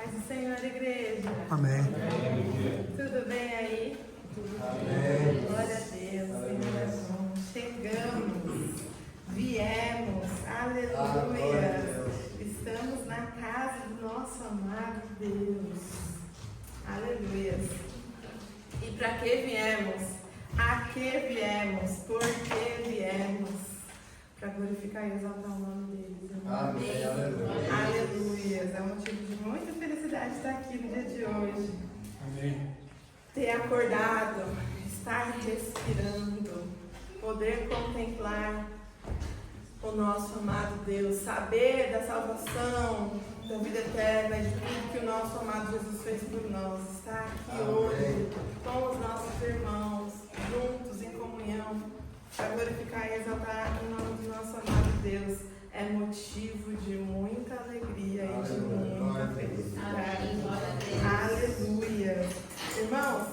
Paz do Senhor, igreja. Amém. Tudo bem aí? Amém. Glória a Deus, Senhor é bom. Chegamos, viemos, aleluia. Estamos na casa do nosso amado Deus. Aleluia. E para que viemos? A que viemos? Por que viemos? Para glorificar e exaltar o nome deles. Amém. Aleluia. Aleluia. É um motivo de muita felicidade estar aqui no dia de hoje. Amém. Ter acordado, estar respirando, poder contemplar o nosso amado Deus, saber da salvação, da vida eterna, de tudo que o nosso amado Jesus fez por nós. Estar aqui hoje com os nossos irmãos, juntos em comunhão, para glorificar e exaltar o nome do nosso amado Deus, é motivo de muita alegria e de muita felicidade. Aleluia. Irmãos,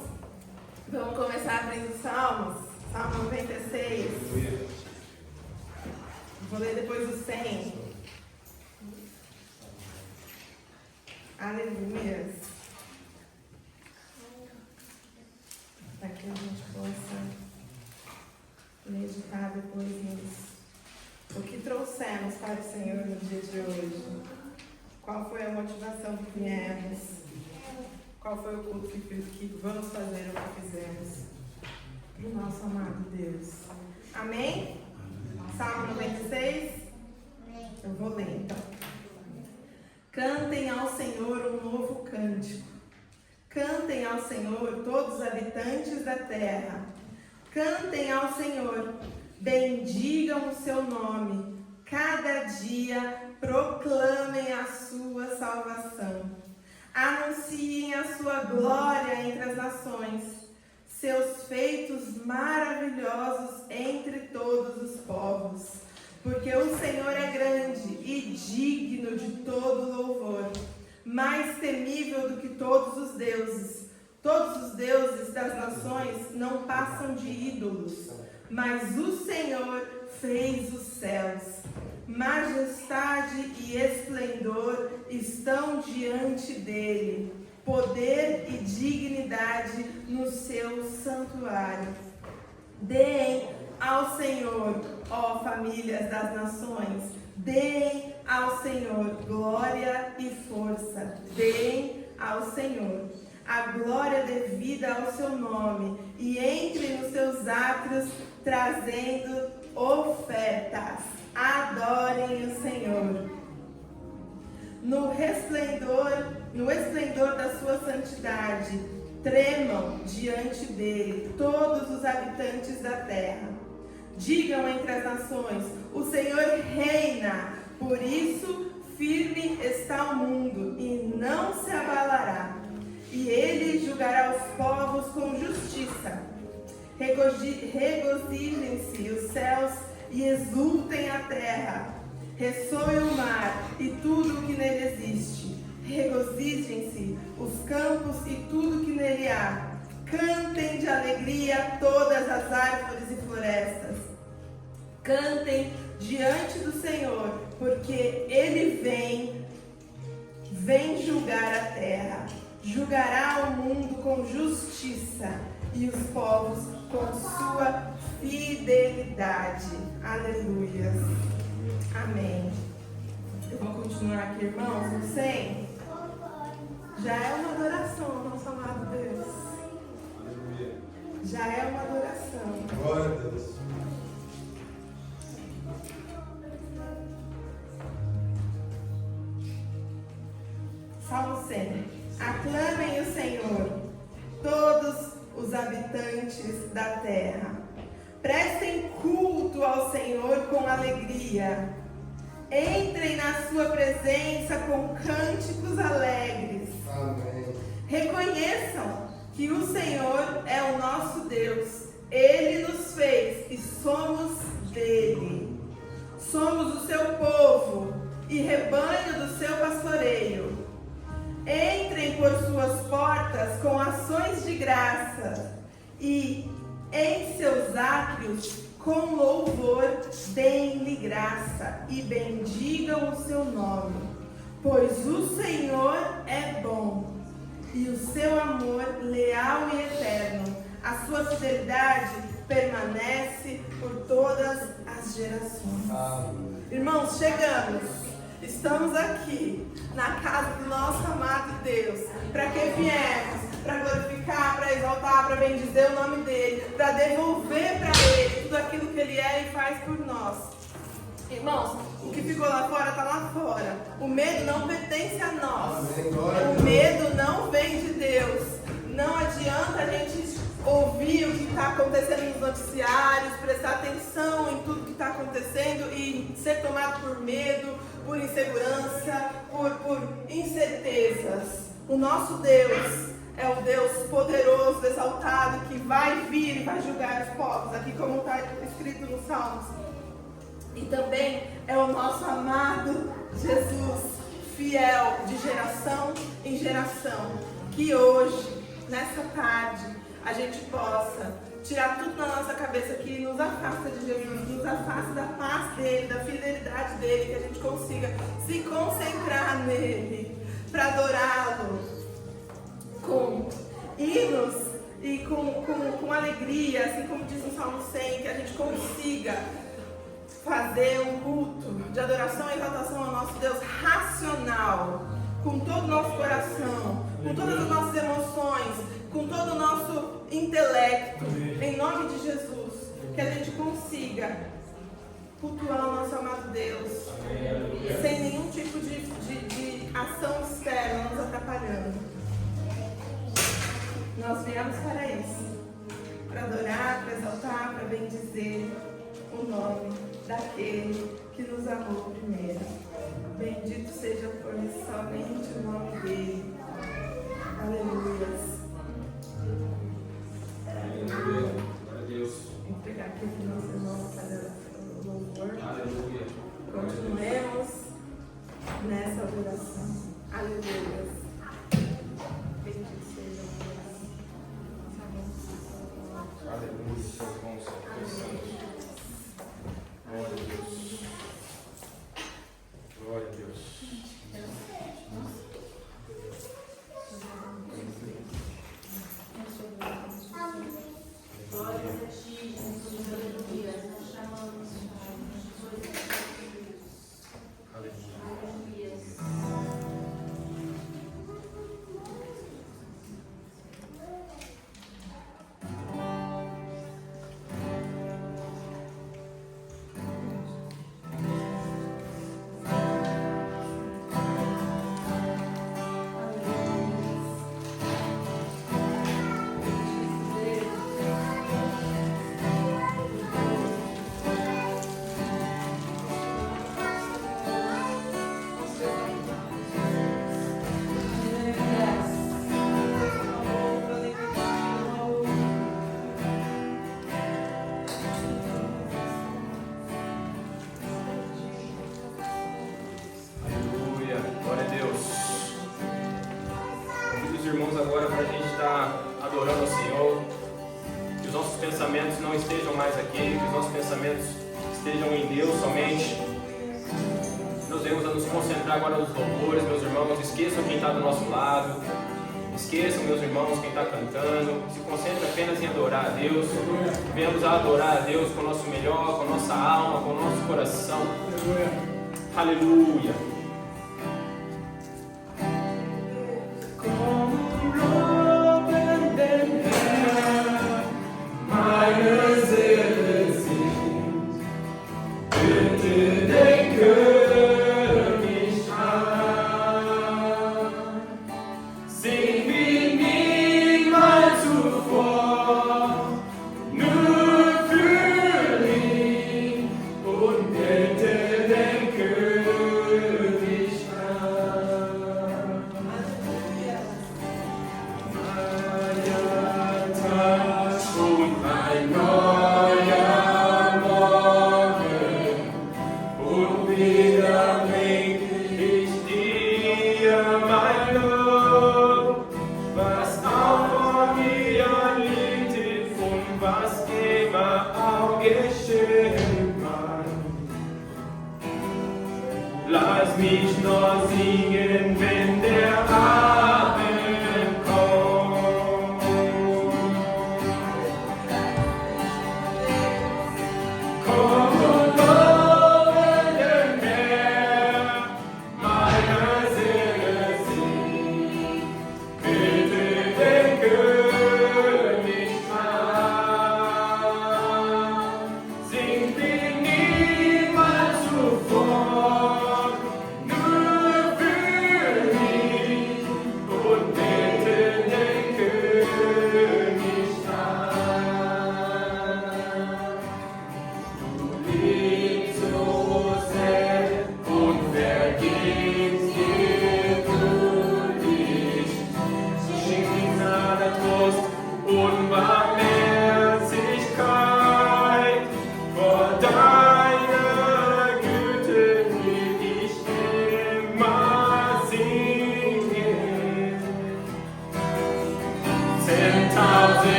vamos começar abrindo os Salmos. Salmo 96. Vou ler depois o 100. Aleluia. Para que a gente possa meditar depois nisso. O que trouxemos para o Senhor no dia de hoje? Qual foi a motivação que viemos? Qual foi o culto que vamos fazer ou que fizemos? Para o nosso amado Deus. Amém? Salmo 96? Eu vou ler então. Cantem ao Senhor um novo cântico. Cantem ao Senhor todos os habitantes da terra. Cantem ao Senhor, bendigam o seu nome, cada dia proclamem a sua salvação. Anunciem a sua glória entre as nações, seus feitos maravilhosos entre todos os povos. Porque o Senhor é grande e digno de todo louvor, mais temível do que todos os deuses. Todos os deuses das nações não passam de ídolos, mas o Senhor fez os céus. Majestade e esplendor estão diante dele, poder e dignidade no seu santuário. Deem ao Senhor, ó famílias das nações, deem ao Senhor glória e força, deem ao Senhor a glória devida ao seu nome, e entrem nos seus átrios trazendo ofertas. Adorem o Senhor. No esplendor da sua santidade, tremam diante dele todos os habitantes da terra. Digam entre as nações, o Senhor reina, por isso firme está o mundo e não se abalará. E ele julgará os povos com justiça. Regozijem-se os céus e exultem a terra. Ressoe o mar e tudo o que nele existe. Regozijem-se os campos e tudo que nele há. Cantem de alegria todas as árvores e florestas. Cantem diante do Senhor, porque ele vem julgar a terra. Julgará o mundo com justiça e os povos com sua fidelidade. Aleluia. Amém. Eu vou continuar aqui, irmãos, no 100. Já é uma adoração ao nosso amado Deus. Já é uma adoração. Glória a Deus. Salmo 100. Aclamem o Senhor, todos os habitantes da terra. Prestem culto ao Senhor com alegria. Entrem na sua presença com cânticos alegres. Amém. Reconheçam que o Senhor é o nosso Deus. Ele nos fez e somos dele. Somos o seu povo e rebanho do seu pastoreio. Entrem por suas portas com ações de graça e em seus átrios com louvor deem-lhe graça e bendigam o seu nome, pois o Senhor é bom. leal e eterno. A sua fidelidade permanece por todas as gerações. Irmãos, chegamos. Estamos aqui na casa do nosso amado Deus. Para que viemos? Para glorificar, para exaltar, para bendizer o nome dele, para devolver para ele tudo aquilo que ele é e faz por nós. Irmãos, o que ficou lá fora está lá fora. O medo não pertence a nós. O medo não vem de Deus. Não adianta a gente ouvir o que está acontecendo nos noticiários, prestar atenção em tudo que está acontecendo e ser tomado por medo, por insegurança, por incertezas. O nosso Deus é o Deus poderoso, exaltado, que vai vir e vai julgar os povos, aqui como está escrito nos Salmos. E também é o nosso amado Jesus, fiel de geração em geração. Que hoje, nessa tarde, a gente possa tirar tudo da nossa cabeça que nos afasta de Jesus, nos afasta da paz dele, da fidelidade dele, que a gente consiga se concentrar nele, para adorá-lo com hinos e com alegria, assim como diz no Salmo 100, que a gente consiga fazer um culto de adoração e exaltação ao nosso Deus racional, com todo o nosso coração, com todas as nossas emoções, com todo o nosso intelecto, em nome de Jesus, que a gente consiga cultuar o nosso amado Deus, sem nenhum tipo de ação externa nos atrapalhando. Nós viemos para isso, para adorar, para exaltar, para bendizer o nome daquele que nos amou primeiro. Bendito seja por somente o nome dele. Aleluia. Aleluia. Glória a Deus. Vou pegar aqui o nosso irmão fazer o louvor. Aleluia. Continuemos nessa adoração. Aleluia. Bendito seja o Aleluia. Seu bom, Senhor Santo. Glória a Deus. Glória a Deus. Agora para a gente estar adorando ao Senhor, que os nossos pensamentos não estejam mais aqui, que os nossos pensamentos estejam em Deus somente. Nós vamos nos concentrar agora nos louvores, meus irmãos. Esqueçam quem está do nosso lado, esqueçam, meus irmãos, quem está cantando. Se concentre apenas em adorar a Deus. Venhamos a adorar a Deus com o nosso melhor, com a nossa alma, com o nosso coração. Aleluia. Lass mich noch singen, wenn der Abend kommt.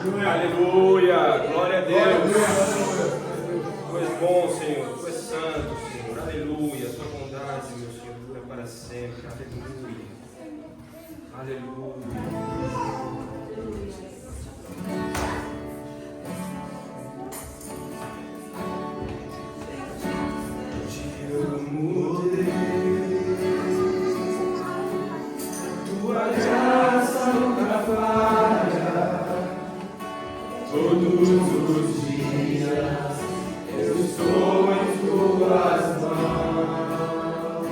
Aleluia. Glória a Deus. Tu és bom, Senhor. Tu és santo, Senhor. Aleluia. Sua bondade, meu Senhor, dura para sempre. Aleluia. Aleluia. Te amo, Deus. Tua graça nunca falha. Todos os dias eu estou em tuas mãos.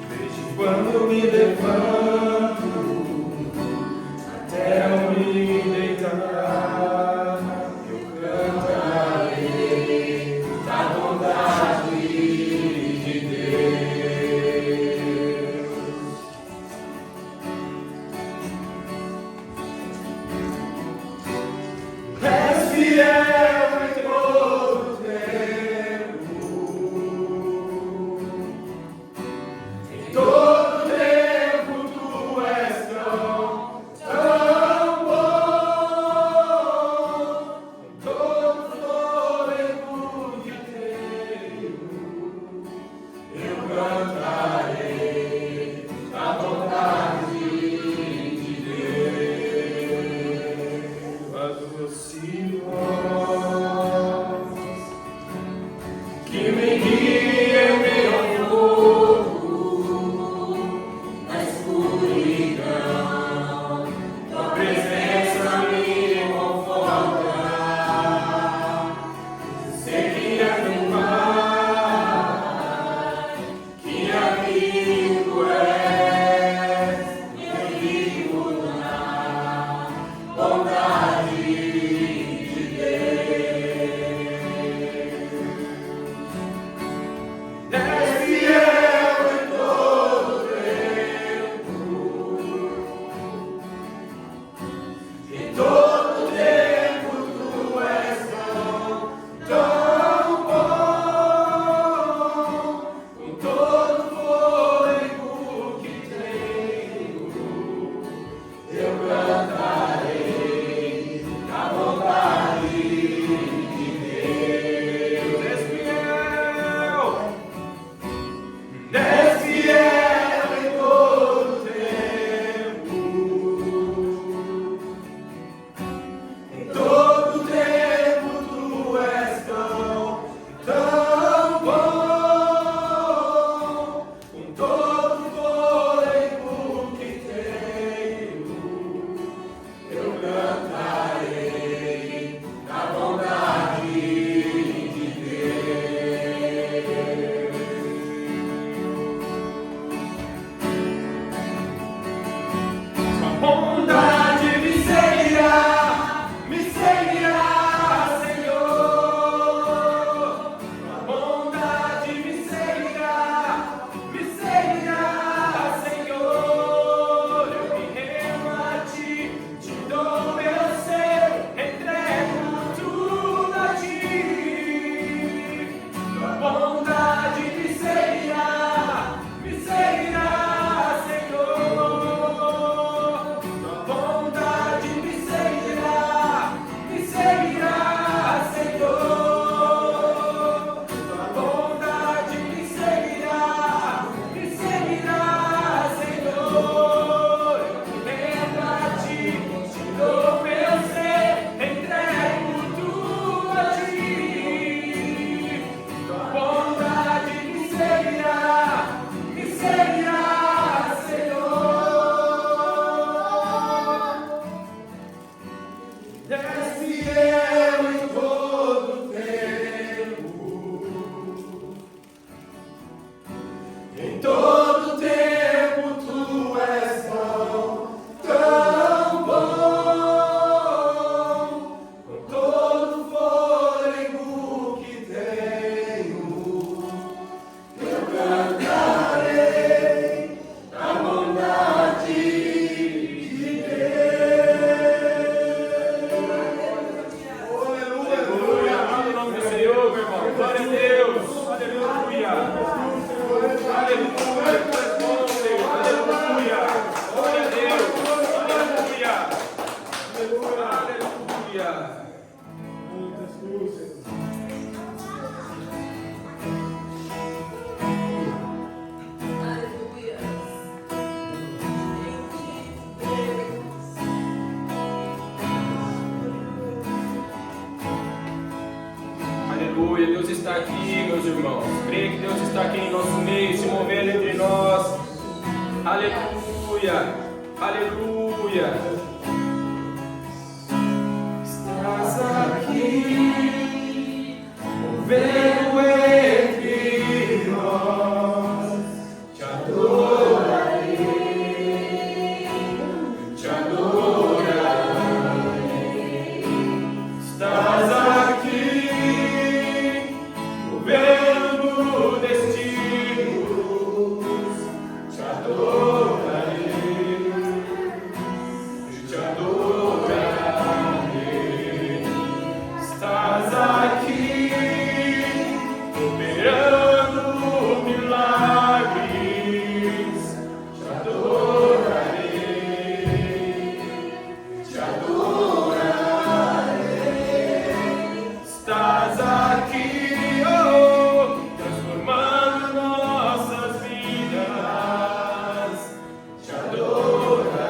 Desde quando me levanto até eu me deitar, eu cantarei da bondade de Deus. És fiel em todo tempo, em todo tempo tu és tão bom. Aleluia, Deus está aqui, meus irmãos. Creia que Deus está aqui em nosso meio, se movendo entre nós. Aleluia, aleluia. Estás aqui, movendo entre nós. Te adorarei, te adorarei. Estás aqui, movendo destinos. Te adorarei, te adorarei. Estás aqui, operando milagres. Te adorarei, te adorarei. Estás aqui, oh, transformando nossas vidas. Te adorarei,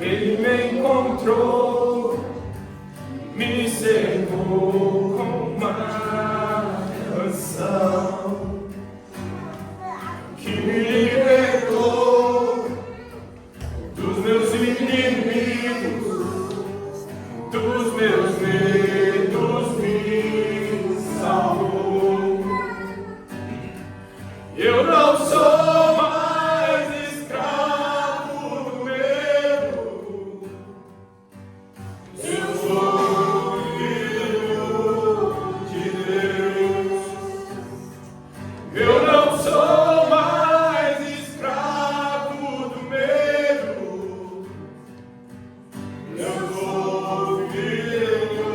Ele me encontrou, me cercou com uma canção que me libertou dos meus inimigos, dos meus medos, me salvou. Eu não sou mais escravo do medo, eu sou filho de Deus. Eu não sou mais escravo do medo, eu sou filho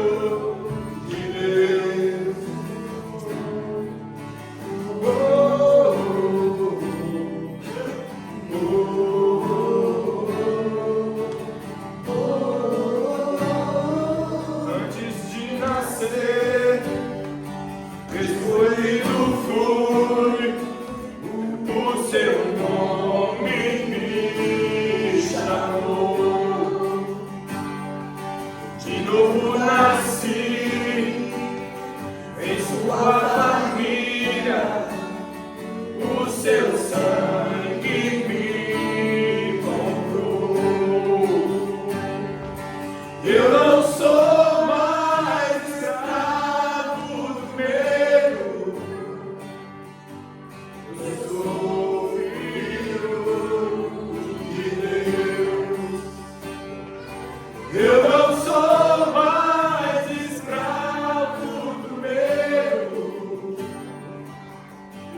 de Deus. Antes de nascer, escolhido fui, o seu nome me chamou. De novo nasci em sua família, o seu sangue me comprou. Eu não sou mais escravo do medo, eu sou filho de Deus. Eu não sou mais escravo do medo,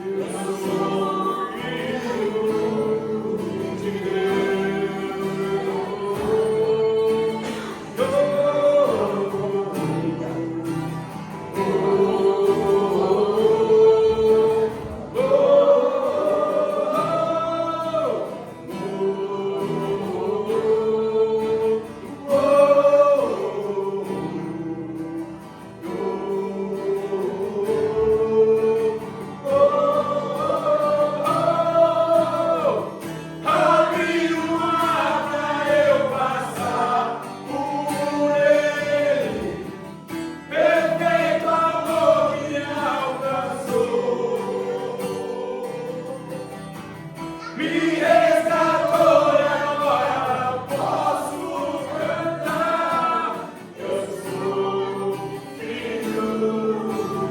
eu sou filho de Deus. Abre o mar pra eu passar por ele, perfeito amor me alcançou, me resgatou e agora posso cantar. Eu sou filho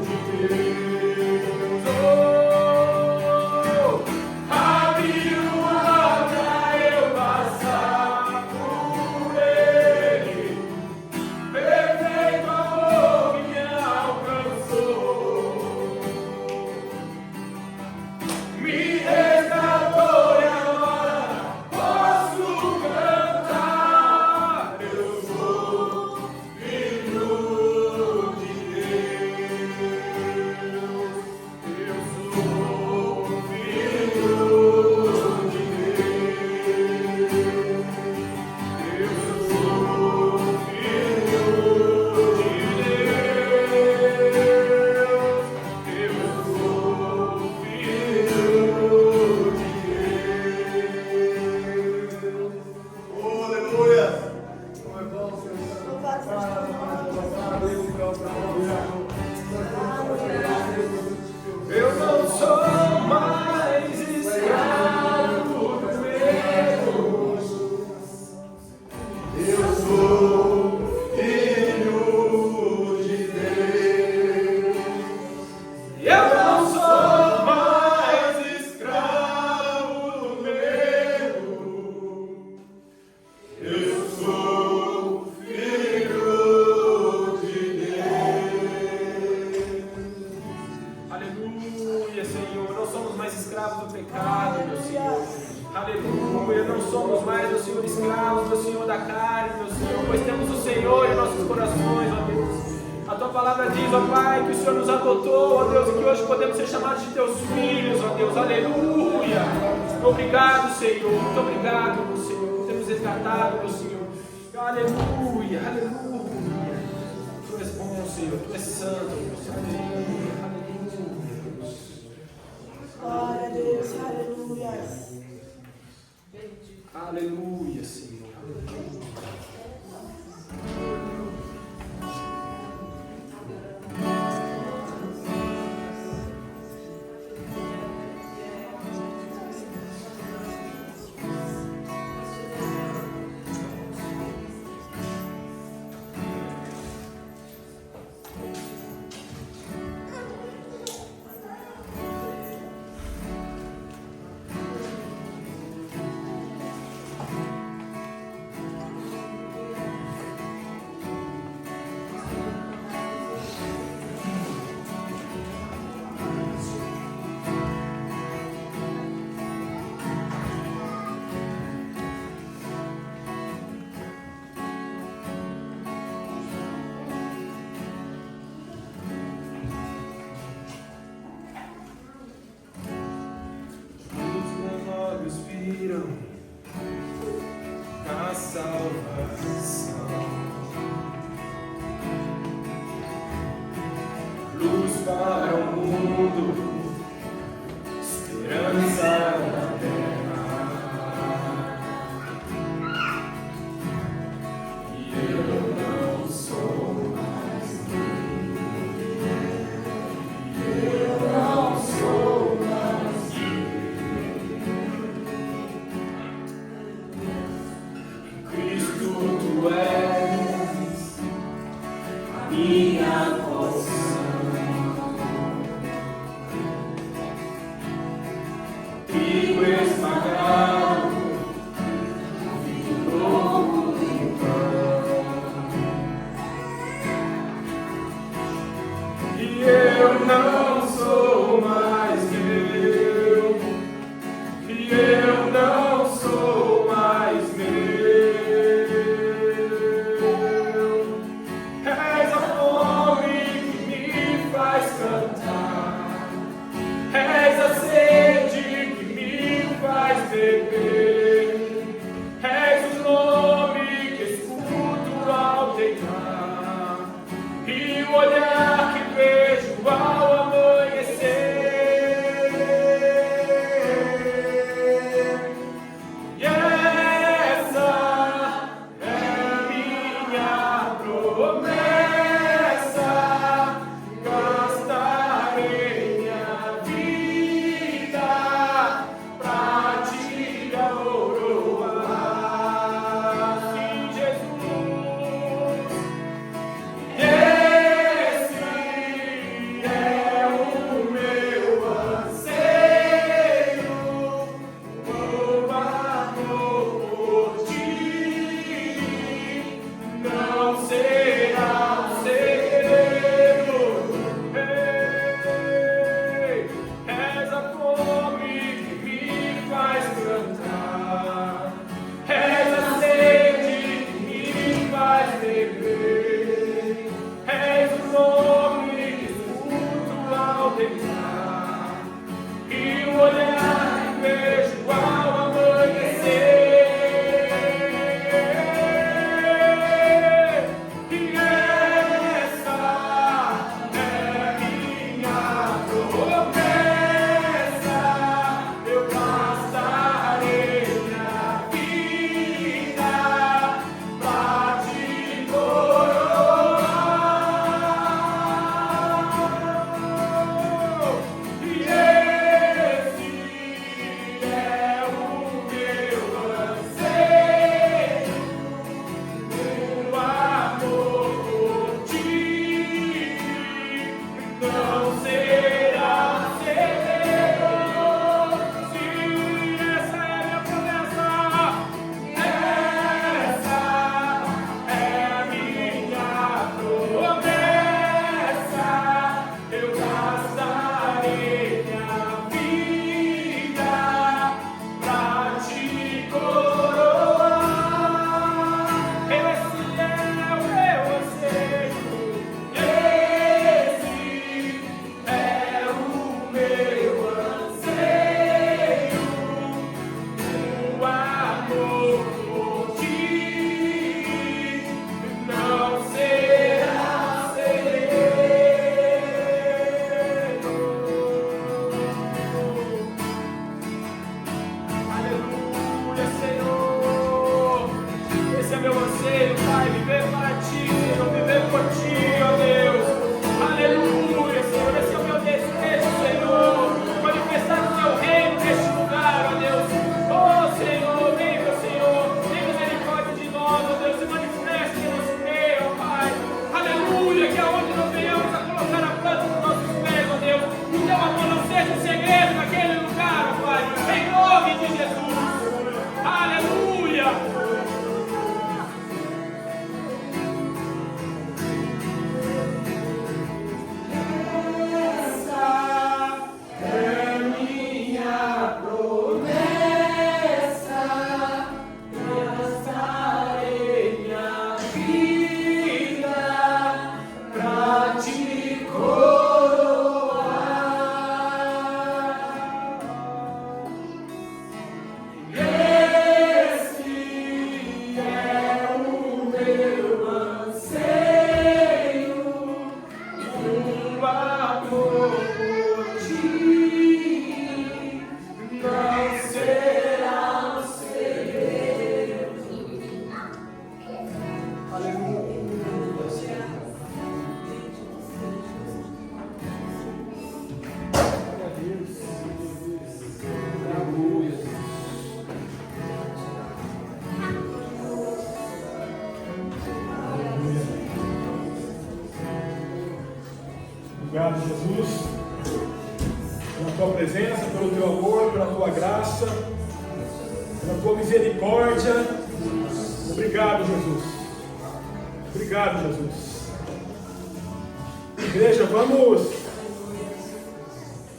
de Deus. Abre o mar pra eu passar por ele, perfeito amor me alcançou, me resgatou e agora posso cantar. Eu sou filho de Deus. Eu sou filho de Deus. Eu sou filho de Deus. Eu sou filho de Deus. Aleluia! Eu não sou mais escravo do medo, Eu sou filho de Deus. eu não sou mais escravo do medo, Eu sou filho de Deus. aleluia, Senhor. Não somos mais escravos do pecado, meu Senhor. Aleluia, não somos mais, meu Senhor, escravos, meu Senhor, da carne, meu Senhor, pois temos o Senhor em nossos corações, ó Deus. A Tua palavra diz, ó Pai, que o Senhor nos adotou, ó Deus, e que hoje podemos ser chamados de Teus filhos, ó Deus. Aleluia. Obrigado, Senhor. Muito obrigado, meu Senhor, por ter nos resgatado, meu Senhor. Aleluia, aleluia. Tu és bom, Senhor, Tu és santo, meu Senhor. Aleluia, aleluia. Glória a Deus, aleluia. Aleluia, Senhor. salvação. Luz para o mundo, esperança na terra. E eu não sou mais eu não sou mais em Cristo tu és a minha porção. Trigo esmagado, vinho novo em pão. E eu não sou mais meu, e eu não sou mais meu. És a fome que me faz cantar, és a sede que me faz beber, és o nome que escuto ao deitar, e o olhar que vejo ao amanhecer. E essa é a minha promessa, gastarei minha vida pra te adorar. Sim, Jesus, esse é o meu anseio, o amor por ti não será um segredo. Ei, és a fome que me faz cantar, és a sede que me faz beber, és o nome que escuto ao deitar, e o olhar que vejo ao amanhecer. E essa é minha promessa, eu gastarei minha vida pra te coroar. E esse é o meu anseio, o amor por ti não será um segredo. Sim, essa é a minha promessa, essa é a minha promessa, eu gastarei minha vida pra te coroar. Esse é o meu anseio, esse é o meu anseio, o amor por ti não será segredo. Aleluia, Senhor. Esse é meu anseio, Pai, viver para ti, Senhor, viver por ti, ó Deus. Aleluia, Senhor. Esse é o meu desejo, Senhor, manifestar o teu reino neste lugar, ó Deus. Oh, Senhor, vem, meu Senhor, tem misericórdia de nós, ó Deus, se manifeste em nosso meio, ó Pai. Aleluia, que aonde nós venhamos a colocar a planta dos nossos pés, ó Deus, o teu amor não seja um segredo naquele lugar, ó Pai, em nome de Jesus. Aleluia. Obrigado, Jesus, pela tua presença, pelo teu amor, pela tua graça, pela tua misericórdia. Obrigado, Jesus. Obrigado, Jesus. Igreja, vamos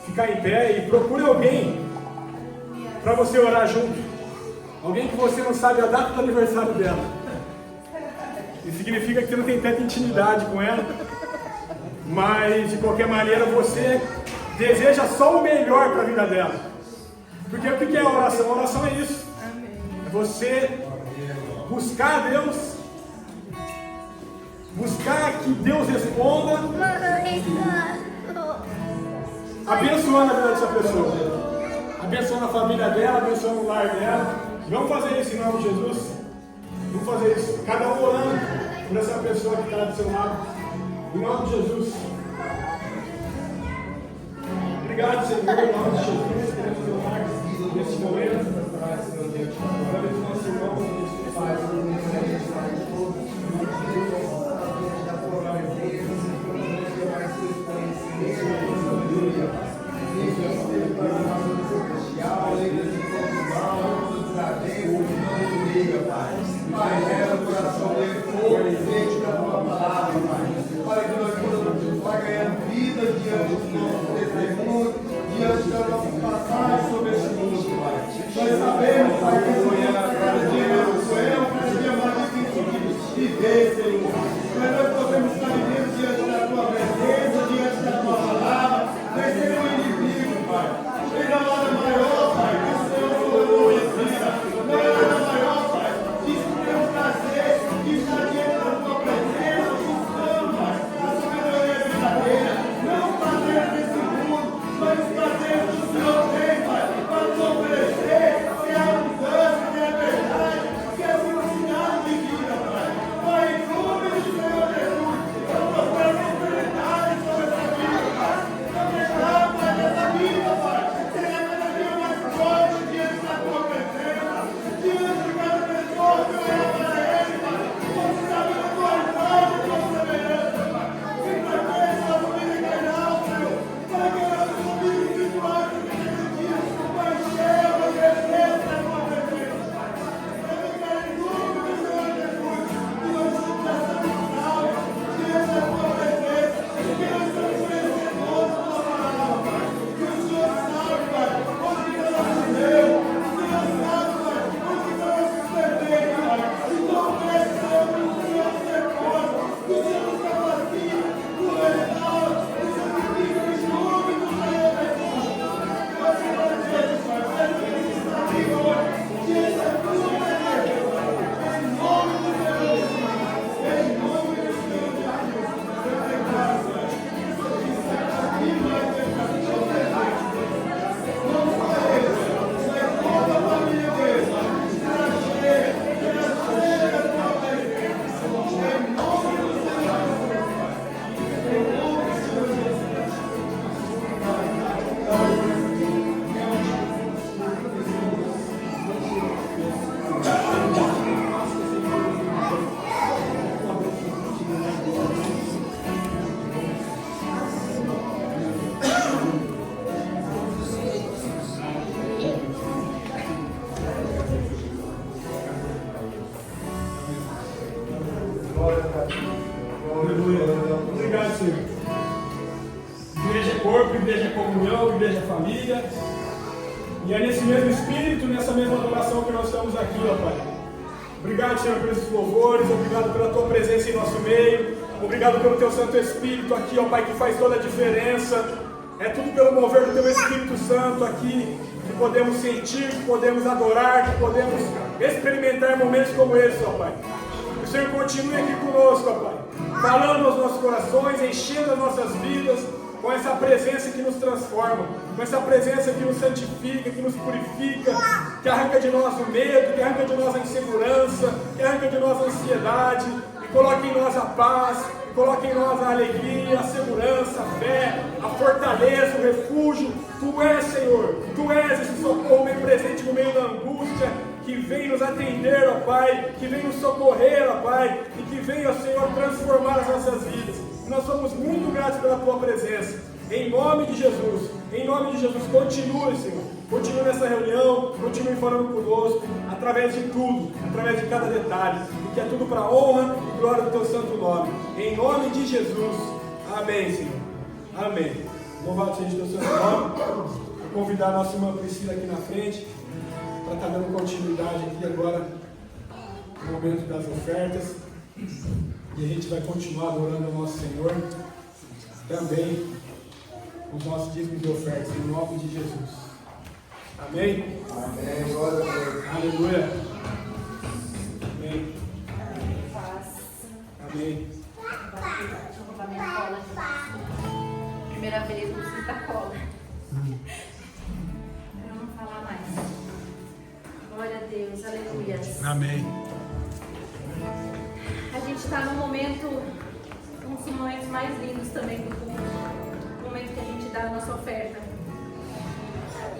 ficar em pé e procure alguém para você orar junto. Alguém que você não sabe a data do aniversário dela. Isso significa que você não tem tanta intimidade com ela. Mas, de qualquer maneira, você deseja só o melhor para a vida dela. Porque o que é a oração? A oração é isso. É você buscar a Deus, buscar que Deus responda, abençoando a vida dessa pessoa, abençoando a família dela, abençoando o lar dela. Vamos fazer isso em nome de Jesus. Vamos fazer isso, cada um orando por essa pessoa que está do seu lado, em nome de Jesus. Obrigado, Senhor, em nome de Jesus, queremos orar nesse momento. Agora os nossos irmãos, Pai, leva o coração dele fogo e sede da tua palavra, Pai. Pai, que nós possamos ganhando vida diante do nosso testemunho, diante da nossa passagem sobre esse mundo, Pai. Nós sabemos, Pai, que cada dia é um sonho, cada dia mais difícil de viver, Senhor. Mas nós podemos estar vivendo diante da tua presença, diante da tua palavra, vencendo o inimigo, Pai. Chega a hora maior, Pai, que o Senhor falou em vida. Não é hora maior, Pai. Diz que tem um prazer de estar diante da tua presença, buscando, Pai, a sabedoria verdadeira. Não o prazer desse mundo, mas o prazer que o Senhor tem, Pai, para nos oferecer, que é a mudança, que é a verdade, que é a simplicidade de vida, Pai. Pai, em nome do Senhor Jesus, eu professo a eternidade sobre essa vida, Pai. Eu declaro, Pai, dessa vida, Pai, será cada dia mais forte diante da tua presença, diante de cada pessoa que olhar para ele, Pai. Você sabe da tua imagem e tua semelhança, Pai. Se proteja a nossa vida carnal, Senhor, para que a nossa vida espiritual seja cada dia mais cheia, mais presença da tua presença, Pai. Eu declaro em nome do Senhor Jesus que nós estamos nessa missão diante da tua presença, que nós estamos merecedores da tua palavra, Pai. Que o Senhor sabe, Pai, onde que nós nascemos, o Senhor sabe, Pai, onde que nós nos perdemos, Pai. Então, peço, Senhor, que o Senhor nos recorde, que o Senhor nos capacite, nos restaure, nos santifique em nome do Senhor Jesus. Que nós agradecemos, Pai, pelo que está aqui hoje, diante da tua presença, Pai. Em nome do Senhor Jesus, em nome do Senhor Jesus, eu declaro, Pai, que está aqui mais essa tua presença. Não só ele, mas toda a família dele, Pai, será cheia da tua presença. Em nome do Senhor Jesus, Pai. Em nome do Senhor Jesus. Obrigado, Senhor. Igreja é corpo, igreja é comunhão, igreja é família. E é nesse mesmo espírito, nessa mesma adoração que nós estamos aqui, ó Pai. Obrigado, Senhor, por esses louvores. Obrigado pela tua presença em nosso meio. Obrigado pelo teu Santo Espírito aqui, ó Pai, que faz toda a diferença. É tudo pelo mover do teu Espírito Santo aqui que podemos sentir, que podemos adorar, que podemos experimentar momentos como esse, ó Pai. Que o Senhor continue aqui conosco, ó Pai, falando aos nossos corações, enchendo as nossas vidas com essa presença que nos transforma, com essa presença que nos santifica, que nos purifica, que arranca de nós o medo, que arranca de nós a insegurança, que arranca de nós a ansiedade, e coloca em nós a paz, e coloca em nós a alegria, a segurança, a fé, a fortaleza, o refúgio. Tu és, Senhor, Tu és esse socorro bem presente no meio da angústia, que vem nos atender, ó Pai, que vem nos socorrer, ó Pai, e que vem, ó Senhor, transformar as nossas vidas. E nós somos muito gratos pela tua presença. Em nome de Jesus, continue, Senhor. Continue nessa reunião, continue falando conosco, através de tudo, através de cada detalhe, porque é tudo para a honra e glória do teu santo nome. Em nome de Jesus. Amém, Senhor. Amém. Louvado seja o teu santo nome. Vou convidar a nossa irmã Priscila aqui na frente, para estar dando continuidade aqui agora no momento das ofertas. E a gente vai continuar adorando ao nosso Senhor também com os nossos dízimos de ofertas, em nome de Jesus. Amém? Amém. Glória a Deus. Aleluia. Amém. Amém. Deixa eu roubar minha cola. Primeira vez, eu preciso da cola. Eu não vou falar mais. Glória a Deus, aleluia. Amém. A gente está num momento, um dos momentos mais lindos também do culto, o momento que a gente dá a nossa oferta.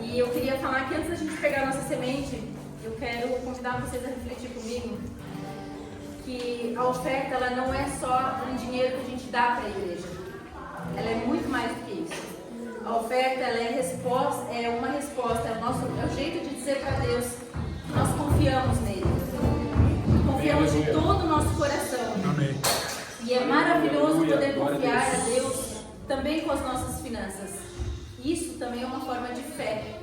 E eu queria falar que antes da gente pegar a nossa semente, eu quero convidar vocês a refletir comigo que a oferta ela não é só um dinheiro que a gente dá para a igreja, ela é muito mais do que isso. A oferta ela é uma resposta, é o jeito de dizer para Deus que nós confiamos nele. Confiamos de todo o nosso coração. Amém. E é maravilhoso poder confiar a Deus também com as nossas finanças. Isso também é uma forma de fé.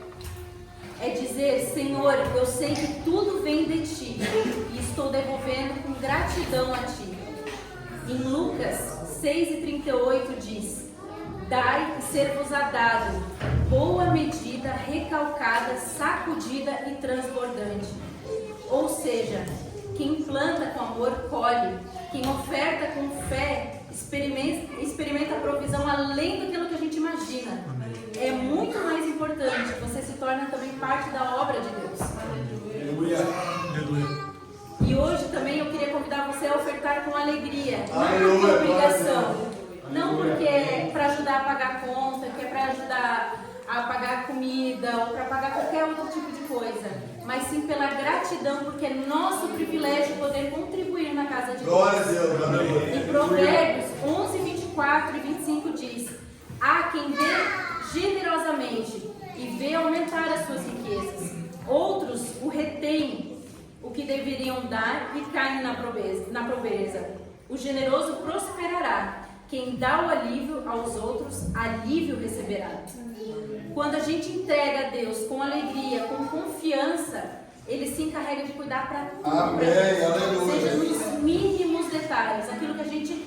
É dizer, Senhor, eu sei que tudo vem de Ti e estou devolvendo com gratidão a Ti. Em Lucas 6,38 diz: dai e ser-vos-á dado, boa medida, recalcada, sacudida e transbordante. Ou seja, quem planta com amor, colhe. Quem oferta com fé, experimenta a provisão além daquilo que a gente imagina. É muito mais importante, você se torna também parte da obra de Deus. Aleluia. Aleluia. E hoje também eu queria convidar você a ofertar com alegria, não por obrigação. Não porque é para ajudar a pagar a conta, que é para ajudar a pagar a comida ou para pagar qualquer outro tipo de coisa, mas sim pela gratidão, porque é nosso privilégio poder contribuir na casa de Deus. Glória a Deus. Amém. Em Provérbios 11, 24 e 25 diz: há quem dê generosamente e vê aumentar as suas riquezas. Outros o retêm o que deveriam dar e caem na pobreza. O generoso prosperará. Quem dá o alívio aos outros, alívio receberá. Quando a gente entrega a Deus com alegria, com confiança, Ele se encarrega de cuidar para tudo. Amém, aleluia. Seja nos mínimos detalhes, aquilo que a gente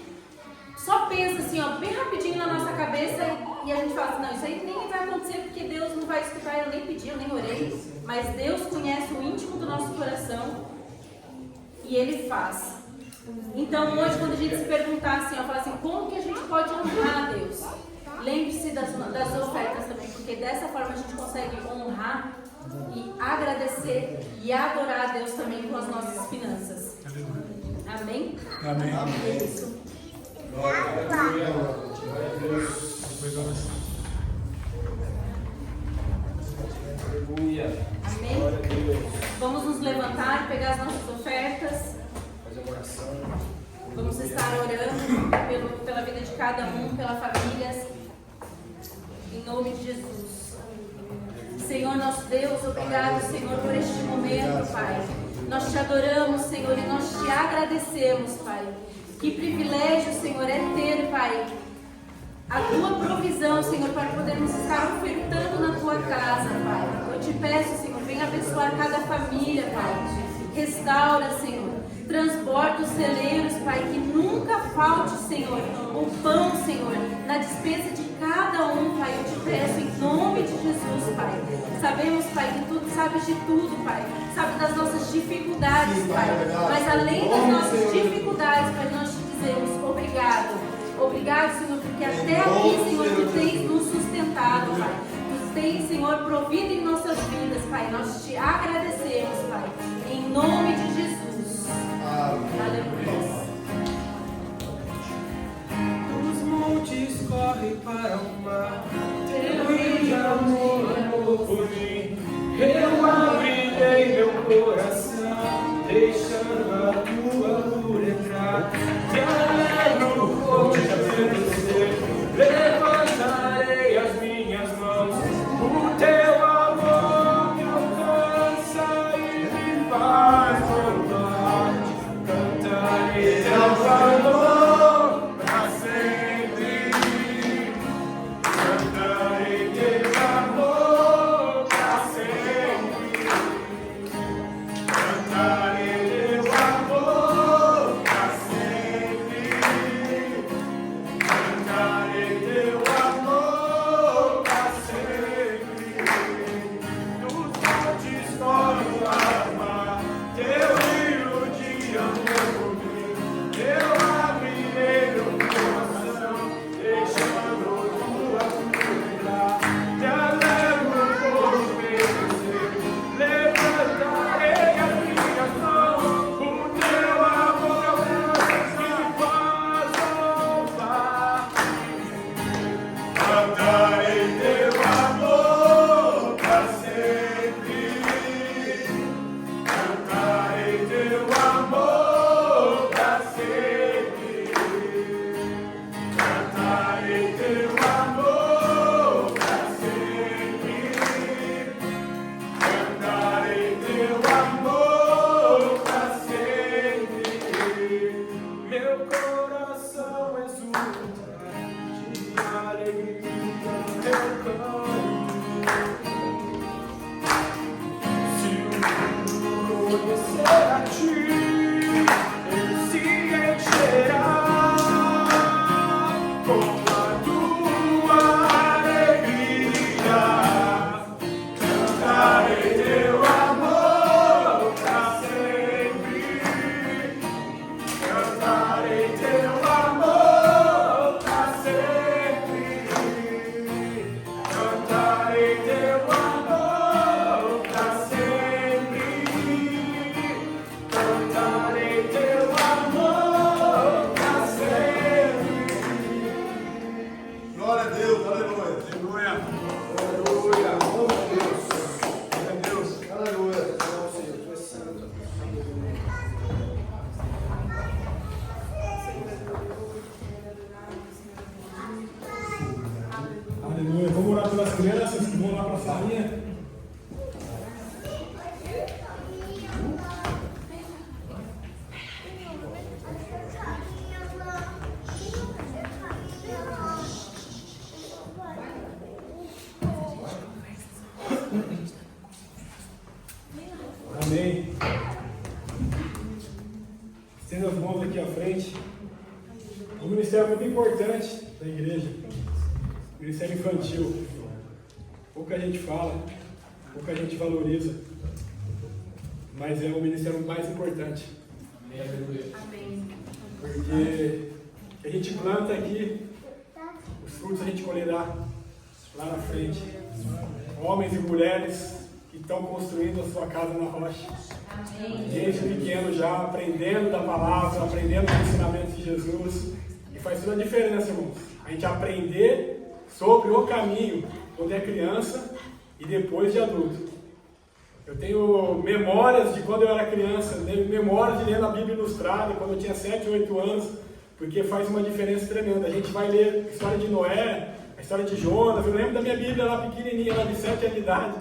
só pensa assim, ó, bem rapidinho na nossa cabeça e a gente fala assim, não, isso aí nem vai acontecer porque Deus não vai escutar, eu nem pedi, eu nem orei. Mas Deus conhece o íntimo do nosso coração e Ele faz. Então hoje, quando a gente se perguntar assim, ó, falar assim, como que a gente pode honrar a Deus? Lembre-se das ofertas também, porque dessa forma a gente consegue honrar e agradecer e adorar a Deus também com as nossas finanças. Amém? Amém. É isso. Amém? Vamos nos levantar, pegar as nossas ofertas. Vamos estar orando pela vida de cada um, pela família. Em nome de Jesus. Senhor nosso Deus, obrigado, Senhor, por este momento, Pai. Nós te adoramos, Senhor, e nós te agradecemos, Pai. Que privilégio, Senhor, é ter, Pai, a tua provisão, Senhor, para podermos estar ofertando na tua casa, Pai. Eu te peço, Senhor, venha abençoar cada família, Pai. Restaura, Senhor. Transborda os celeiros, Pai, que nunca falte, Senhor, o pão, Senhor, na despensa de cada um, Pai. Eu te peço em nome de Jesus, Pai. Sabemos, Pai, que tu sabes de tudo, Pai. Sabe das nossas dificuldades, Pai. Mas além das nossas dificuldades, Pai, nós te dizemos obrigado. Obrigado, Senhor, porque até aqui, Senhor, tu tens nos sustentado, Pai. Tu tens, Senhor, provido em nossas vidas, Pai. Nós te agradecemos, Pai. Em nome de Jesus. Aleluia. Os montes correm para o mar, teu rio de amor por mim. Eu abrirei meu coração, deixando a tua luz entrar. Te alegro por te ver. estenda as mãos aqui à frente. Um ministério muito importante da igreja, ministério infantil. Pouca gente fala, pouca gente valoriza, mas é o ministério mais importante. Amém. Porque a gente planta aqui, os frutos a gente colherá lá na frente. Homens e mulheres que estão construindo a sua casa na rocha. Amém. Desde pequeno já, aprendendo da palavra, aprendendo os ensinamentos de Jesus. E faz toda a diferença, irmãos. A gente aprender sobre o caminho quando é criança e depois de adulto. Eu tenho memórias de quando eu era criança, memórias de ler a Bíblia Ilustrada, quando eu tinha 7, 8 anos, porque faz uma diferença tremenda. A gente vai ler a história de Noé, a história de Jonas. Eu lembro da minha Bíblia lá pequenininha, lá de 7 anos de idade,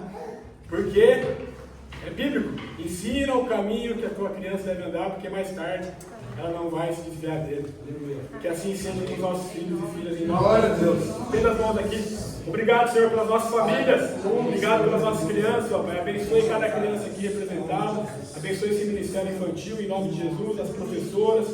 porque é bíblico. Ensina o caminho que a tua criança deve andar, porque mais tarde ela não vai se desviar dele. Que assim seja com os nossos filhos e filhas, em nome de Deus. Tendo as mãos aqui. Obrigado, Senhor, pelas nossas famílias. Obrigado pelas nossas crianças, ó Pai. Abençoe cada criança aqui representada. Abençoe esse ministério infantil, em nome de Jesus. As professoras,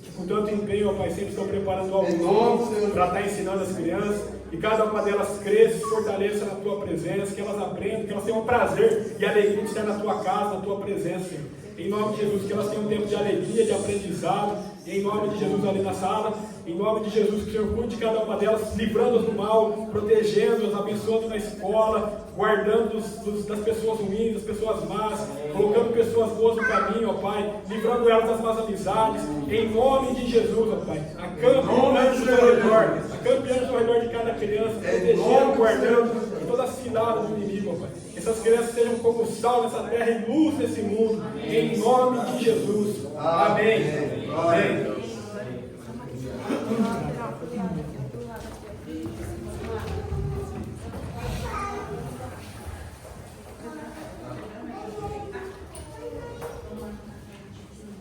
que com tanto empenho, ó Pai, sempre estão preparando algo novo para estar ensinando as crianças. E cada uma delas cresça, se fortaleça na Tua presença, que elas aprendam, que elas tenham prazer e alegria de estar na Tua casa, na Tua presença, Senhor. Em nome de Jesus, que elas tenham um tempo de alegria, de aprendizado. Em nome de Jesus, ali na sala. Em nome de Jesus, que o Senhor cuide de cada uma delas, livrando-as do mal, protegendo-as, abençoando na escola, guardando das pessoas ruins, das pessoas más, colocando pessoas boas no caminho, ó Pai, livrando elas das más amizades. Em nome de Jesus, ó Pai. Acampe anjos ao redor de cada criança, protegendo, guardando de toda a cilada do inimigo, ó Pai. Que essas crianças sejam como sal nessa terra e luz nesse mundo. Em nome de Jesus. Amém. Amém.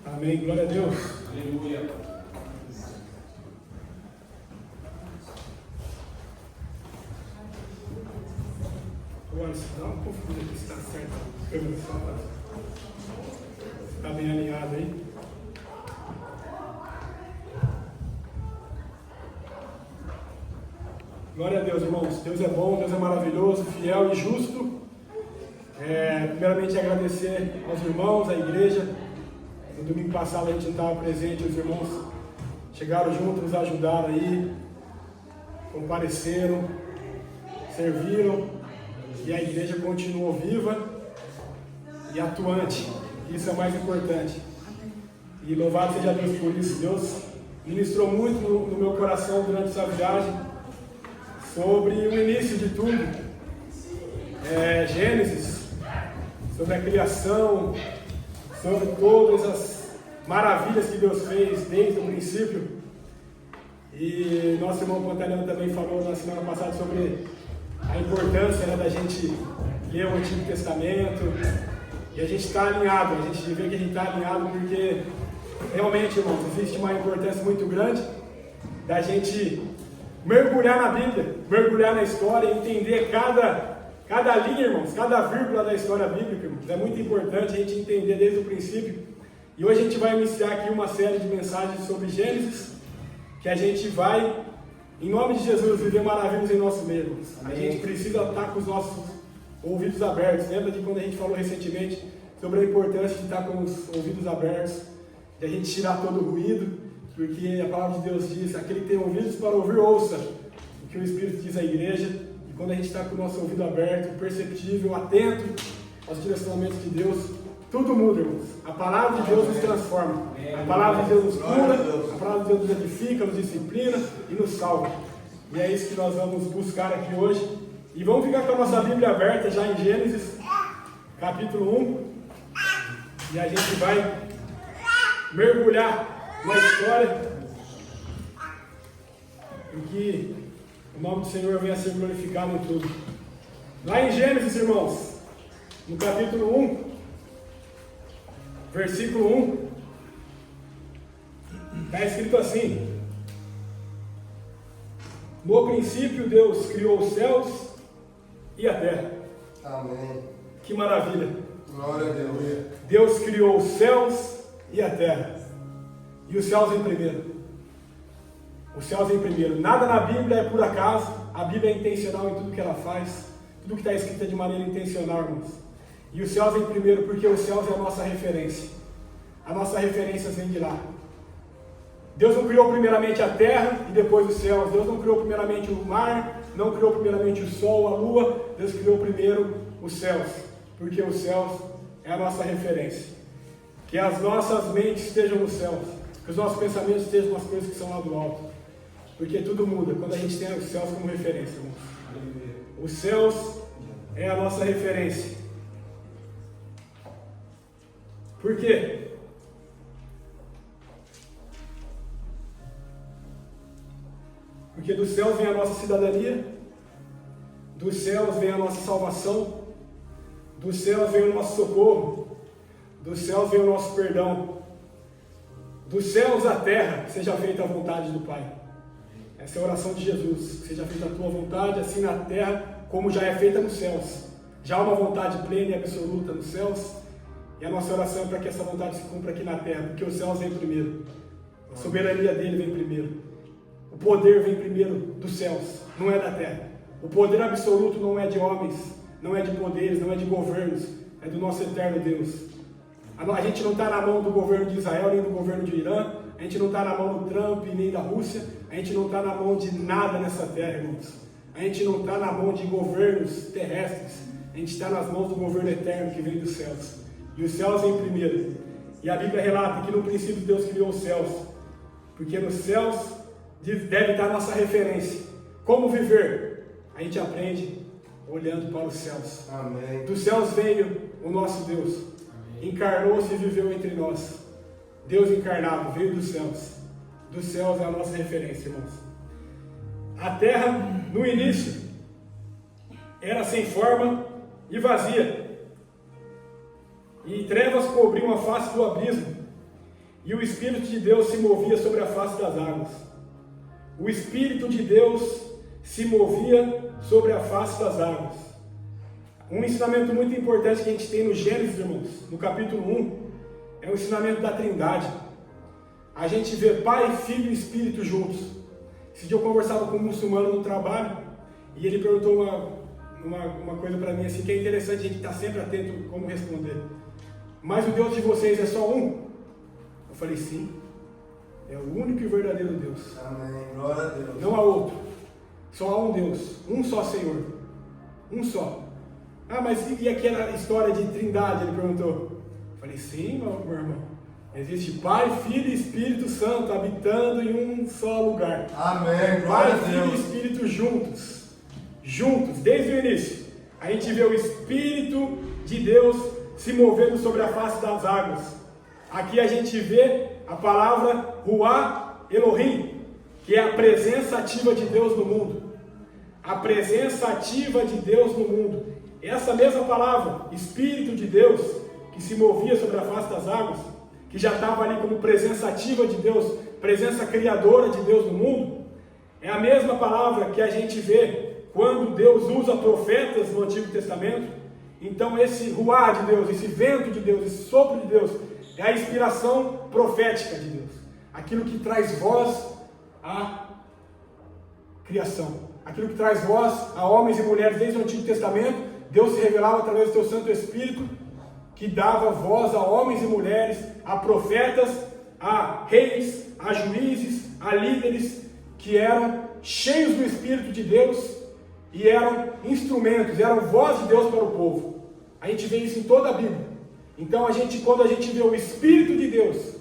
Amém. Glória a Deus. Aleluia. Agora, dá uma confusão aqui se está certo. Está bem alinhado aí? Glória a Deus, irmãos. Deus é bom, Deus é maravilhoso, fiel e justo. Primeiramente, agradecer aos irmãos, à igreja. No domingo passado a gente não estava presente, os irmãos chegaram juntos, nos ajudaram aí, compareceram, serviram, e a igreja continuou viva e atuante. Isso é o mais importante. E louvado seja Deus por isso. Deus ministrou muito no meu coração durante essa viagem sobre o início de tudo. Gênesis, sobre a criação, sobre todas as maravilhas que Deus fez desde o princípio. E nosso irmão Pantaleão também falou na semana passada sobre a importância, né, da gente ler o Antigo Testamento. E a gente está alinhado, a gente vê que a gente está alinhado porque realmente, irmãos, existe uma importância muito grande da gente mergulhar na Bíblia, mergulhar na história, entender cada linha, irmãos, cada vírgula da história bíblica, irmãos. É muito importante a gente entender desde o princípio. E hoje a gente vai iniciar aqui uma série de mensagens sobre Gênesis, que a gente vai, em nome de Jesus, viver maravilhas em nosso meio, irmãos. A gente precisa estar com os nossos ouvidos abertos. Lembra de quando a gente falou recentemente sobre a importância de estar com os ouvidos abertos, de a gente tirar todo o ruído, porque a palavra de Deus diz: aquele que tem ouvidos para ouvir, ouça o que o Espírito diz à igreja. E quando a gente está com o nosso ouvido aberto, perceptível, atento aos direcionamentos de Deus, tudo muda, irmãos. A palavra de Deus nos transforma, a palavra de Deus nos cura, a palavra de Deus nos edifica, nos disciplina e nos salva. E é isso que nós vamos buscar aqui hoje. E vamos ficar com a nossa Bíblia aberta já em Gênesis, capítulo 1. E a gente vai mergulhar na história em que o nome do Senhor venha a ser glorificado em tudo. Lá em Gênesis, irmãos, no capítulo 1, versículo 1, está escrito assim: no princípio Deus criou os céus e a terra. Amém. Que maravilha! Glória a Deus. Deus criou os céus e a terra. E os céus vêm primeiro. Os céus vêm primeiro. Nada na Bíblia é por acaso. A Bíblia é intencional em tudo que ela faz. Tudo que está escrito é de maneira intencional, irmãos. E os céus vêm primeiro porque os céus é a nossa referência. A nossa referência vem de lá. Deus não criou primeiramente a terra e depois os céus. Deus não criou primeiramente o mar, não criou primeiramente o sol, a lua. Deus criou primeiro os céus, porque os céus é a nossa referência. Que as nossas mentes estejam nos céus, que os nossos pensamentos estejam nas coisas que são lá do alto. Porque tudo muda quando a gente tem os céus como referência, irmãos. Os céus é a nossa referência. Por quê? Porque dos céus vem a nossa cidadania, dos céus vem a nossa salvação, dos céus vem o nosso socorro, dos céus vem o nosso perdão. Dos céus à terra, seja feita a vontade do Pai. Essa é a oração de Jesus, que seja feita a tua vontade, assim na terra, como já é feita nos céus. Já há uma vontade plena e absoluta nos céus, e a nossa oração é para que essa vontade se cumpra aqui na terra, porque os céus vêm primeiro. A soberania dele vem primeiro. O poder vem primeiro dos céus, não é da terra. O poder absoluto não é de homens, não é de poderes, não é de governos, é do nosso eterno Deus. A gente não está na mão do governo de Israel, nem do governo de Irã, a gente não está na mão do Trump, nem da Rússia, a gente não está na mão de nada nessa terra, irmãos. A gente não está na mão de governos terrestres, a gente está nas mãos do governo eterno que vem dos céus. E os céus vêm primeiro. E a Bíblia relata que no princípio Deus criou os céus, porque nos céus deve estar a nossa referência. Como viver? A gente aprende olhando para os céus. Amém. Dos céus veio o nosso Deus. Encarnou-se e viveu entre nós. Deus encarnado veio dos céus. Dos céus é a nossa referência, irmãos. A terra, no início, era sem forma e vazia. E trevas cobriam a face do abismo. E o Espírito de Deus se movia sobre a face das águas. O Espírito de Deus se movia sobre a face das águas. Um ensinamento muito importante que a gente tem no Gênesis, irmãos, no capítulo 1, é o ensinamento da Trindade. A gente vê Pai, Filho e Espírito juntos. Esse dia eu conversava com um muçulmano no trabalho e ele perguntou uma coisa para mim assim, que é interessante a gente estar sempre atento como responder. Mas o Deus de vocês é só um? Eu falei, sim. É o único e verdadeiro Deus. Amém. Glória a Deus. Não há outro. Só há um Deus. Um só Senhor. Um só. Ah, mas e aquela história de Trindade? Ele perguntou. Eu falei, sim, meu irmão. Existe Pai, Filho e Espírito Santo habitando em um só lugar. Amém. Glória Pai, a Filho e Deus. Espírito juntos. Juntos, desde o início. A gente vê o Espírito de Deus se movendo sobre a face das águas. Aqui a gente vê a palavra Ruá Elohim, que é a presença ativa de Deus no mundo. A presença ativa de Deus no mundo. Essa mesma palavra, Espírito de Deus, que se movia sobre a face das águas, que já estava ali como presença ativa de Deus, presença criadora de Deus no mundo, é a mesma palavra que a gente vê quando Deus usa profetas no Antigo Testamento. Então esse ruá de Deus, esse vento de Deus, esse sopro de Deus, é a inspiração profética de Deus. Aquilo que traz voz à criação. Aquilo que traz voz a homens e mulheres desde o Antigo Testamento. Deus se revelava através do seu Santo Espírito, que dava voz a homens e mulheres, a profetas, a reis, a juízes, a líderes, que eram cheios do Espírito de Deus e eram instrumentos, eram voz de Deus para o povo. A gente vê isso em toda a Bíblia. Então, quando a gente vê o Espírito de Deus,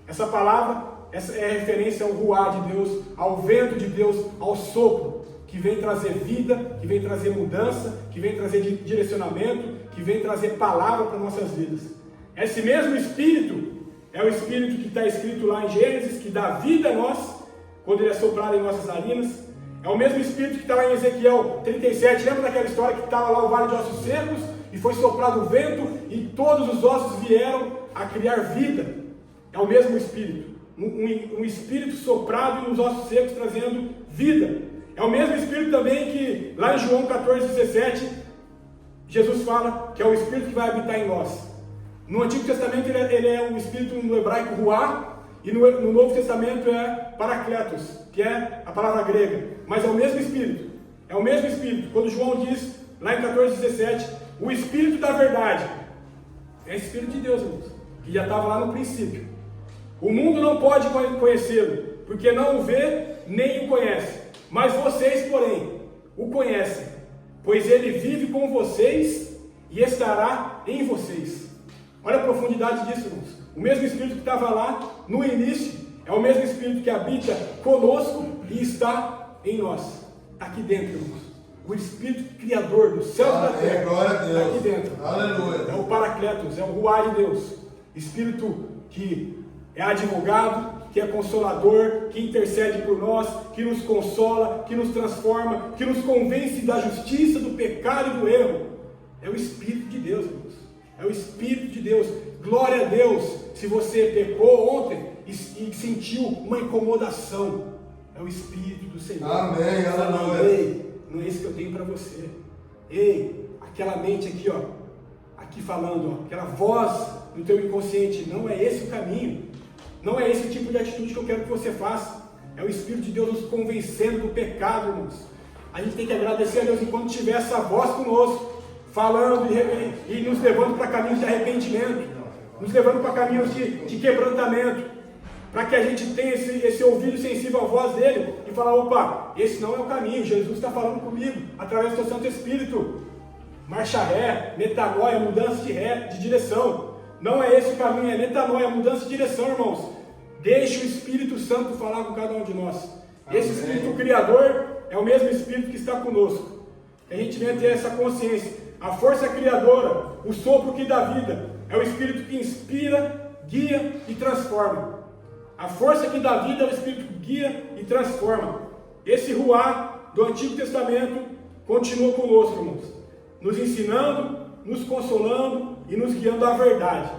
essa palavra essa é referência ao ruá de Deus, ao vento de Deus, ao sopro, que vem trazer vida, que vem trazer mudança, que vem trazer direcionamento, que vem trazer palavra para nossas vidas. Esse mesmo Espírito é o Espírito que está escrito lá em Gênesis, que dá vida a nós, quando ele é soprado em nossas narinas. É o mesmo Espírito que está lá em Ezequiel 37, lembra daquela história que estava lá o vale de ossos secos, e foi soprado o vento, e todos os ossos vieram a criar vida. É o mesmo Espírito, um Espírito soprado nos ossos secos, trazendo vida. É o mesmo Espírito também que, lá em João 14,17, Jesus fala que é o Espírito que vai habitar em nós. No Antigo Testamento ele é um Espírito no hebraico ruá, E no Novo Testamento é Parakletos, que é a palavra grega. Mas é o mesmo Espírito. É o mesmo Espírito. Quando João diz, lá em 14:17, o Espírito da verdade. É o Espírito de Deus, irmãos, que já estava lá no princípio. O mundo não pode conhecê-lo, porque não o vê nem o conhece. Mas vocês, porém, o conhecem, pois ele vive com vocês e estará em vocês. Olha a profundidade disso, irmãos. O mesmo Espírito que estava lá no início é o mesmo Espírito que habita conosco e está em nós. Está aqui dentro, irmãos. O Espírito Criador do céu e da terra está aqui dentro. Aleluia. É o Paracletos, é o Ruá de Deus. Espírito que é advogado, que é consolador, que intercede por nós, que nos consola, que nos transforma, que nos convence da justiça, do pecado e do erro. É o Espírito de Deus, irmãos. É o Espírito de Deus. Glória a Deus se você pecou ontem e sentiu uma incomodação. É o Espírito do Senhor. Amém, aleluia. Ei, não é isso que eu tenho para você. Ei, aquela mente aqui, ó, aqui falando, ó, aquela voz no teu inconsciente, não é esse o caminho. Não é esse tipo de atitude que eu quero que você faça. É o Espírito de Deus nos convencendo do pecado, irmãos. A gente tem que agradecer a Deus enquanto tiver essa voz conosco, falando e nos levando para caminhos de arrependimento, nos levando para caminhos de quebrantamento, para que a gente tenha esse ouvido sensível à voz dele e falar, opa, esse não é o caminho, Jesus está falando comigo, através do seu Santo Espírito. Marcha ré, metanoia, mudança de direção. Não é esse o caminho, é metanoia, mudança de direção, irmãos. Deixe o Espírito Santo falar com cada um de nós. Esse Espírito Criador é o mesmo Espírito que está conosco. Que a gente venha ter essa consciência. A força criadora, o sopro que dá vida, é o Espírito que inspira, guia e transforma. A força que dá vida é o Espírito que guia e transforma. Esse Ruá do Antigo Testamento continua conosco, irmãos, nos ensinando, nos consolando e nos guiando à verdade.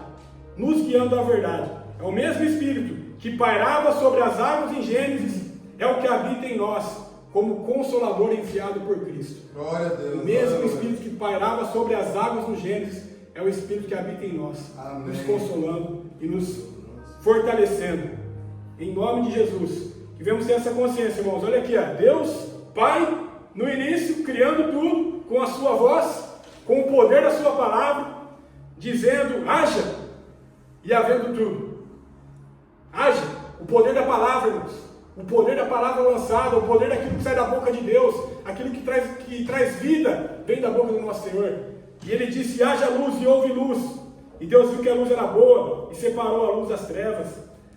Nos guiando à verdade. É o mesmo Espírito que pairava sobre as águas em Gênesis, é o que habita em nós, como Consolador enviado por Cristo. Glória a Deus. O mesmo Espírito que pairava sobre as águas no Gênesis, é o Espírito que habita em nós, Amém. nos consolando e nos fortalecendo. Em nome de Jesus. Que venhamos ter essa consciência, irmãos. Olha aqui, ó. Deus, Pai, no início, criando tudo, com a sua voz, com o poder da sua palavra, dizendo, haja, e havendo tudo. Haja, o poder da palavra, irmãos. O poder da palavra lançada, o poder daquilo que sai da boca de Deus, aquilo que traz vida, vem da boca do nosso Senhor. E ele disse, haja luz e houve luz. E Deus viu que a luz era boa e separou a luz das trevas.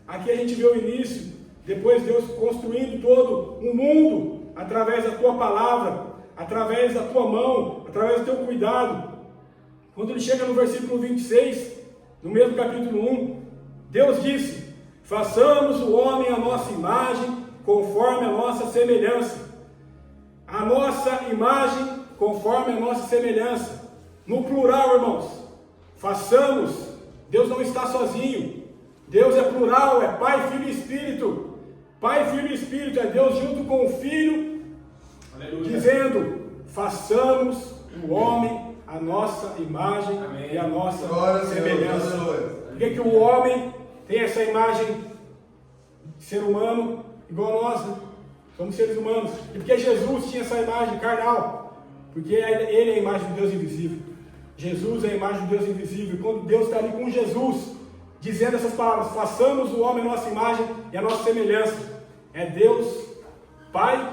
Aqui a gente vê o início, depois Deus construindo todo um mundo, através da tua palavra, através da tua mão, através do teu cuidado. Quando ele chega no versículo 26, no mesmo capítulo 1, Deus disse, façamos o homem à nossa imagem, conforme a nossa semelhança. A nossa imagem, conforme a nossa semelhança. No plural, irmãos. Façamos. Deus não está sozinho. Deus é plural, é Pai, Filho e Espírito. Pai, Filho e Espírito, é Deus junto com o Filho. Aleluia. Dizendo, façamos o homem a nossa imagem. Amém. E a nossa semelhança. Por que o homem tem essa imagem de ser humano igual a nós, né? Somos seres humanos. E porque Jesus tinha essa imagem carnal? Porque ele é a imagem de Deus invisível. Jesus é a imagem de Deus invisível. E quando Deus está ali com Jesus, dizendo essas palavras, façamos o homem a nossa imagem e a nossa semelhança. É Deus Pai,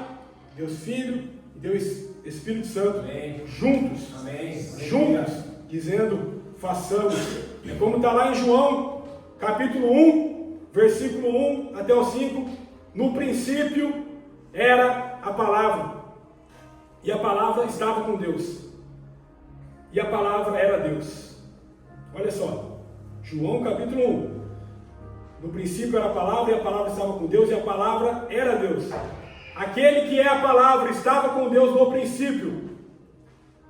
Deus Filho e Deus Espírito Santo. Amém. Juntos. Amém. Juntos, dizendo, façamos. É como está lá em João, capítulo 1, versículo 1 até o 5. No princípio era a palavra. E a palavra estava com Deus. E a palavra era Deus. Olha só. João capítulo 1. No princípio era a palavra, e a palavra estava com Deus, e a palavra era Deus. Aquele que é a palavra estava com Deus no princípio.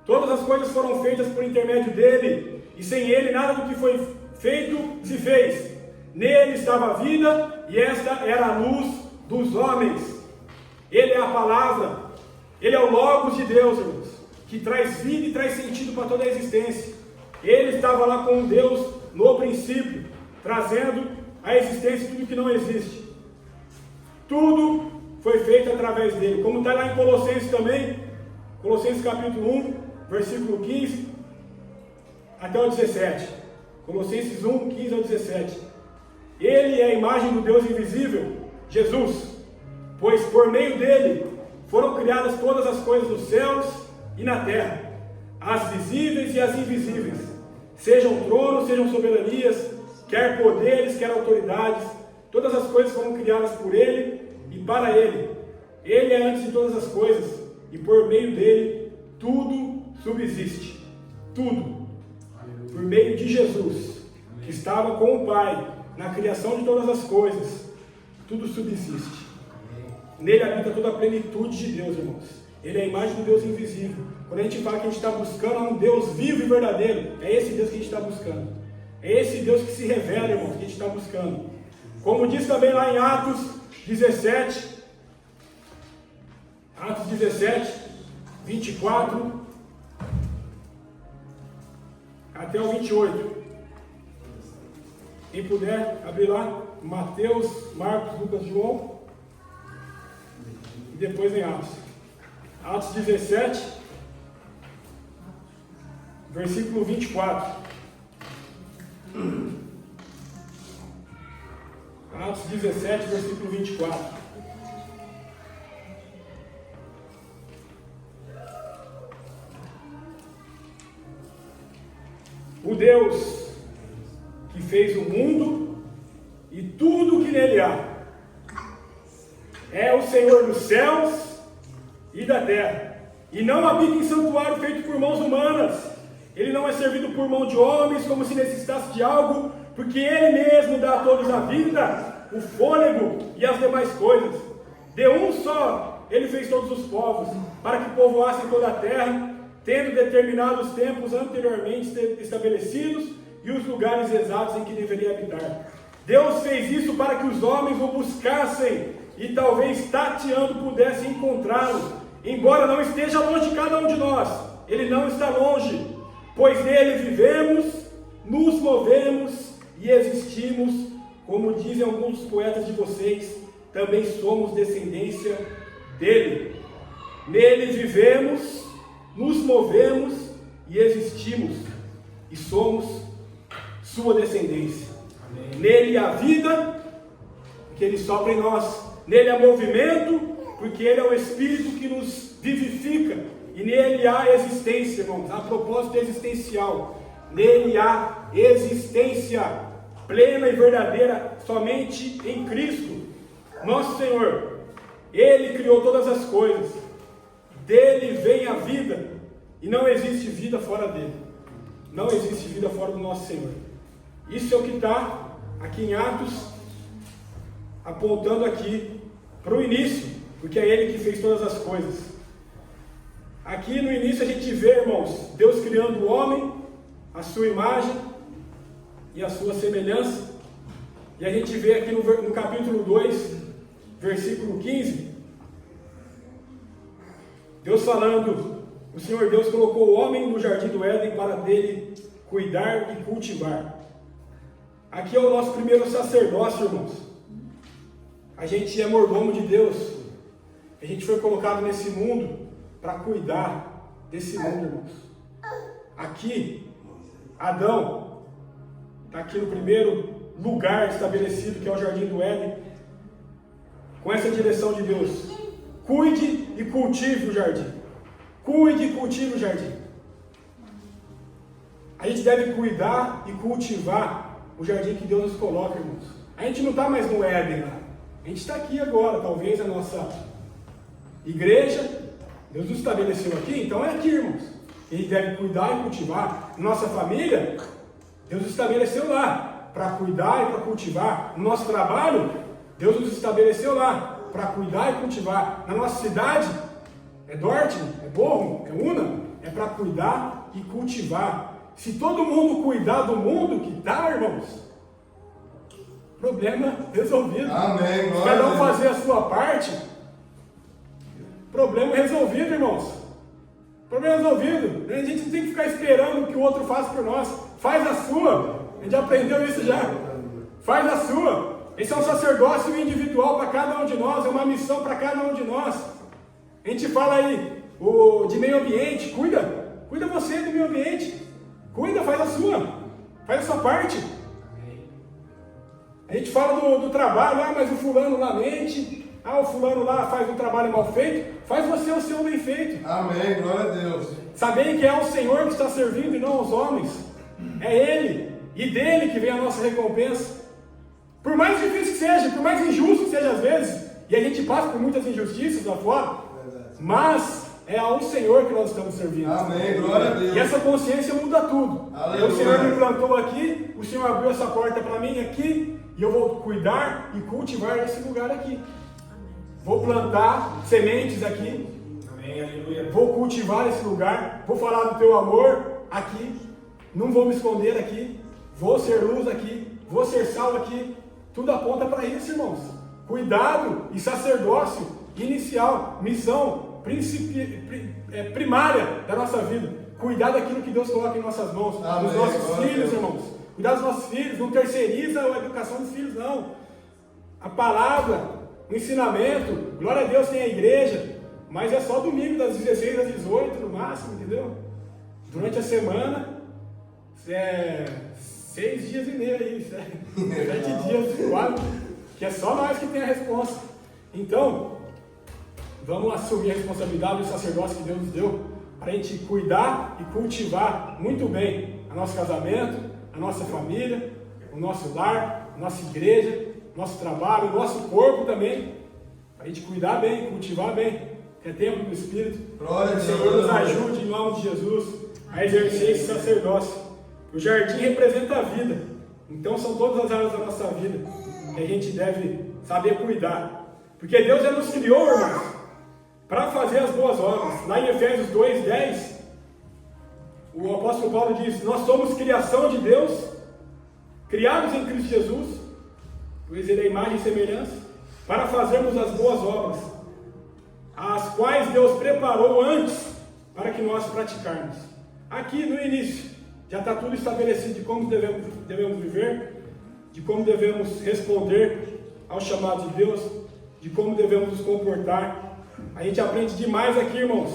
Todas as coisas foram feitas por intermédio dele, e sem ele nada do que foi feito se fez. Nele estava a vida, e esta era a luz dos homens. Ele é a palavra, ele é o Logos de Deus, irmãos, que traz vida e traz sentido para toda a existência. Ele estava lá com Deus no princípio, trazendo a existência de tudo que não existe. Tudo foi feito através dele. Como está lá em Colossenses também, Colossenses capítulo 1, versículo 15 até o 17. Colossenses 1, 15 ao 17. Ele é a imagem do Deus invisível, Jesus, pois por meio dele foram criadas todas as coisas dos céus e na terra, as visíveis e as invisíveis, sejam tronos, sejam soberanias, quer poderes, quer autoridades, todas as coisas foram criadas por ele e para ele. Ele é antes de todas as coisas, e por meio dele tudo subsiste. Tudo. Por meio de Jesus, que estava com o Pai na criação de todas as coisas, tudo subsiste. Nele habita toda a plenitude de Deus, irmãos. Ele é a imagem do Deus invisível. Quando a gente fala que a gente está buscando um Deus vivo e verdadeiro, é esse Deus que a gente está buscando. É esse Deus que se revela, irmãos, que a gente está buscando. Como diz também lá em Atos 17, 24 até o 28. Quem puder abrir lá, Mateus, Marcos, Lucas, João, e depois em Atos. Atos 17, versículo 24. Atos 17, versículo 24. O Deus que fez o mundo e tudo que nele há é o Senhor dos céus e da terra, e não habita em santuário feito por mãos humanas. Ele não é servido por mão de homens como se necessitasse de algo, porque Ele mesmo dá a todos a vida, o fôlego e as demais coisas. De um só Ele fez todos os povos, para que povoassem toda a terra, tendo determinados tempos anteriormente estabelecidos e os lugares exatos em que deveria habitar. Deus fez isso para que os homens o buscassem e talvez tateando pudessem encontrá-lo, embora não esteja longe de cada um de nós. Ele não está longe, pois nele vivemos, nos movemos e existimos. Como dizem alguns poetas de vocês, também somos descendência dele. Nele vivemos, nos movemos e existimos, e somos sua descendência. Amém. Nele há vida, porque ele sopra em nós. Nele há movimento, porque ele é o Espírito que nos vivifica. E nele há existência, irmãos, a propósito existencial. Nele há existência plena e verdadeira somente em Cristo, nosso Senhor. Ele criou todas as coisas. Dele vem a vida, e não existe vida fora dele. Não existe vida fora do nosso Senhor. Isso é o que está aqui em Atos, apontando aqui para o início, porque é Ele que fez todas as coisas. Aqui no início a gente vê, irmãos, Deus criando o homem, a sua imagem e a sua semelhança. E a gente vê aqui no capítulo 2, versículo 15, Deus falando, o Senhor Deus colocou o homem no jardim do Éden para dele cuidar e cultivar. Aqui é o nosso primeiro sacerdócio, irmãos. A gente é mordomo de Deus. A gente foi colocado nesse mundo para cuidar desse mundo, irmãos. Aqui, Adão está aqui no primeiro lugar estabelecido, que é o jardim do Éden, com essa direção de Deus. Cuide e cultive o jardim. Cuide e cultive o jardim. A gente deve cuidar e cultivar o jardim que Deus nos coloca, irmãos. A gente não está mais no Éden lá. A gente está aqui agora, talvez a nossa igreja, Deus nos estabeleceu aqui, então é aqui, irmãos. A gente deve cuidar e cultivar. Nossa família, Deus nos estabeleceu lá para cuidar e para cultivar. No nosso trabalho, Deus nos estabeleceu lá para cuidar e cultivar. Na nossa cidade, é Dortmund, é Bochum, é Una, é para cuidar e cultivar. Se todo mundo cuidar do mundo que dá, irmãos, problema resolvido. Amém. Se cada um fazer a sua parte, problema resolvido, irmãos. Problema resolvido. A gente não tem que ficar esperando que o outro faça por nós. Faz a sua. A gente aprendeu isso já. Faz a sua. Esse é um sacerdócio individual para cada um de nós, é uma missão para cada um de nós. A gente fala aí de meio ambiente, cuida você do meio ambiente. Cuida, faz a sua parte. A gente fala do trabalho, mas o fulano lá mente, o fulano lá faz um trabalho mal feito. Faz você o seu bem feito. Amém, glória a Deus. Sabendo que é o Senhor que está servindo e não os homens. É Ele e dele que vem a nossa recompensa. Por mais difícil que seja, por mais injusto que seja às vezes, e a gente passa por muitas injustiças lá fora, mas é ao Senhor que nós estamos servindo. Amém, glória a Deus. E essa consciência muda tudo. Aleluia. O Senhor me plantou aqui, o Senhor abriu essa porta para mim aqui, e eu vou cuidar e cultivar esse lugar aqui. Vou plantar sementes aqui. Amém, aleluia. Vou cultivar esse lugar. Vou falar do teu amor aqui. Não vou me esconder aqui. Vou ser luz aqui. Vou ser sal aqui. Tudo aponta para isso, irmãos. Cuidado e sacerdócio inicial, missão primária da nossa vida. Cuidar daquilo que Deus coloca em nossas mãos. Amém. Dos nossos Glória filhos, irmãos. Cuidar dos nossos filhos. Não terceiriza a educação dos filhos, não. A palavra, o ensinamento, glória a Deus tem a igreja, mas é só domingo das 16 às 18 no máximo, entendeu? Durante a semana, 6 dias e meio aí, 7 dias, 4, que é só nós que tem a resposta. Então, vamos assumir a responsabilidade do sacerdócio que Deus nos deu, para a gente cuidar e cultivar muito bem o nosso casamento, a nossa família, o nosso lar, a nossa igreja, nosso trabalho, o nosso corpo também, para a gente cuidar bem, cultivar bem, que é tempo do Espírito. Glória a Que o Deus. Senhor nos ajude, em nome de Jesus, a exercer esse sacerdócio. O jardim representa a vida, então são todas as áreas da nossa vida que a gente deve saber cuidar, porque Deus já nos criou, irmãos, para fazer as boas obras. Lá em Efésios 2:10, o apóstolo Paulo diz: nós somos criação de Deus, criados em Cristo Jesus, pois Ele é a imagem e semelhança, para fazermos as boas obras, as quais Deus preparou antes para que nós praticarmos. Aqui no início, já está tudo estabelecido de como devemos viver, de como devemos responder ao chamado de Deus, de como devemos nos comportar. A gente aprende demais aqui, irmãos,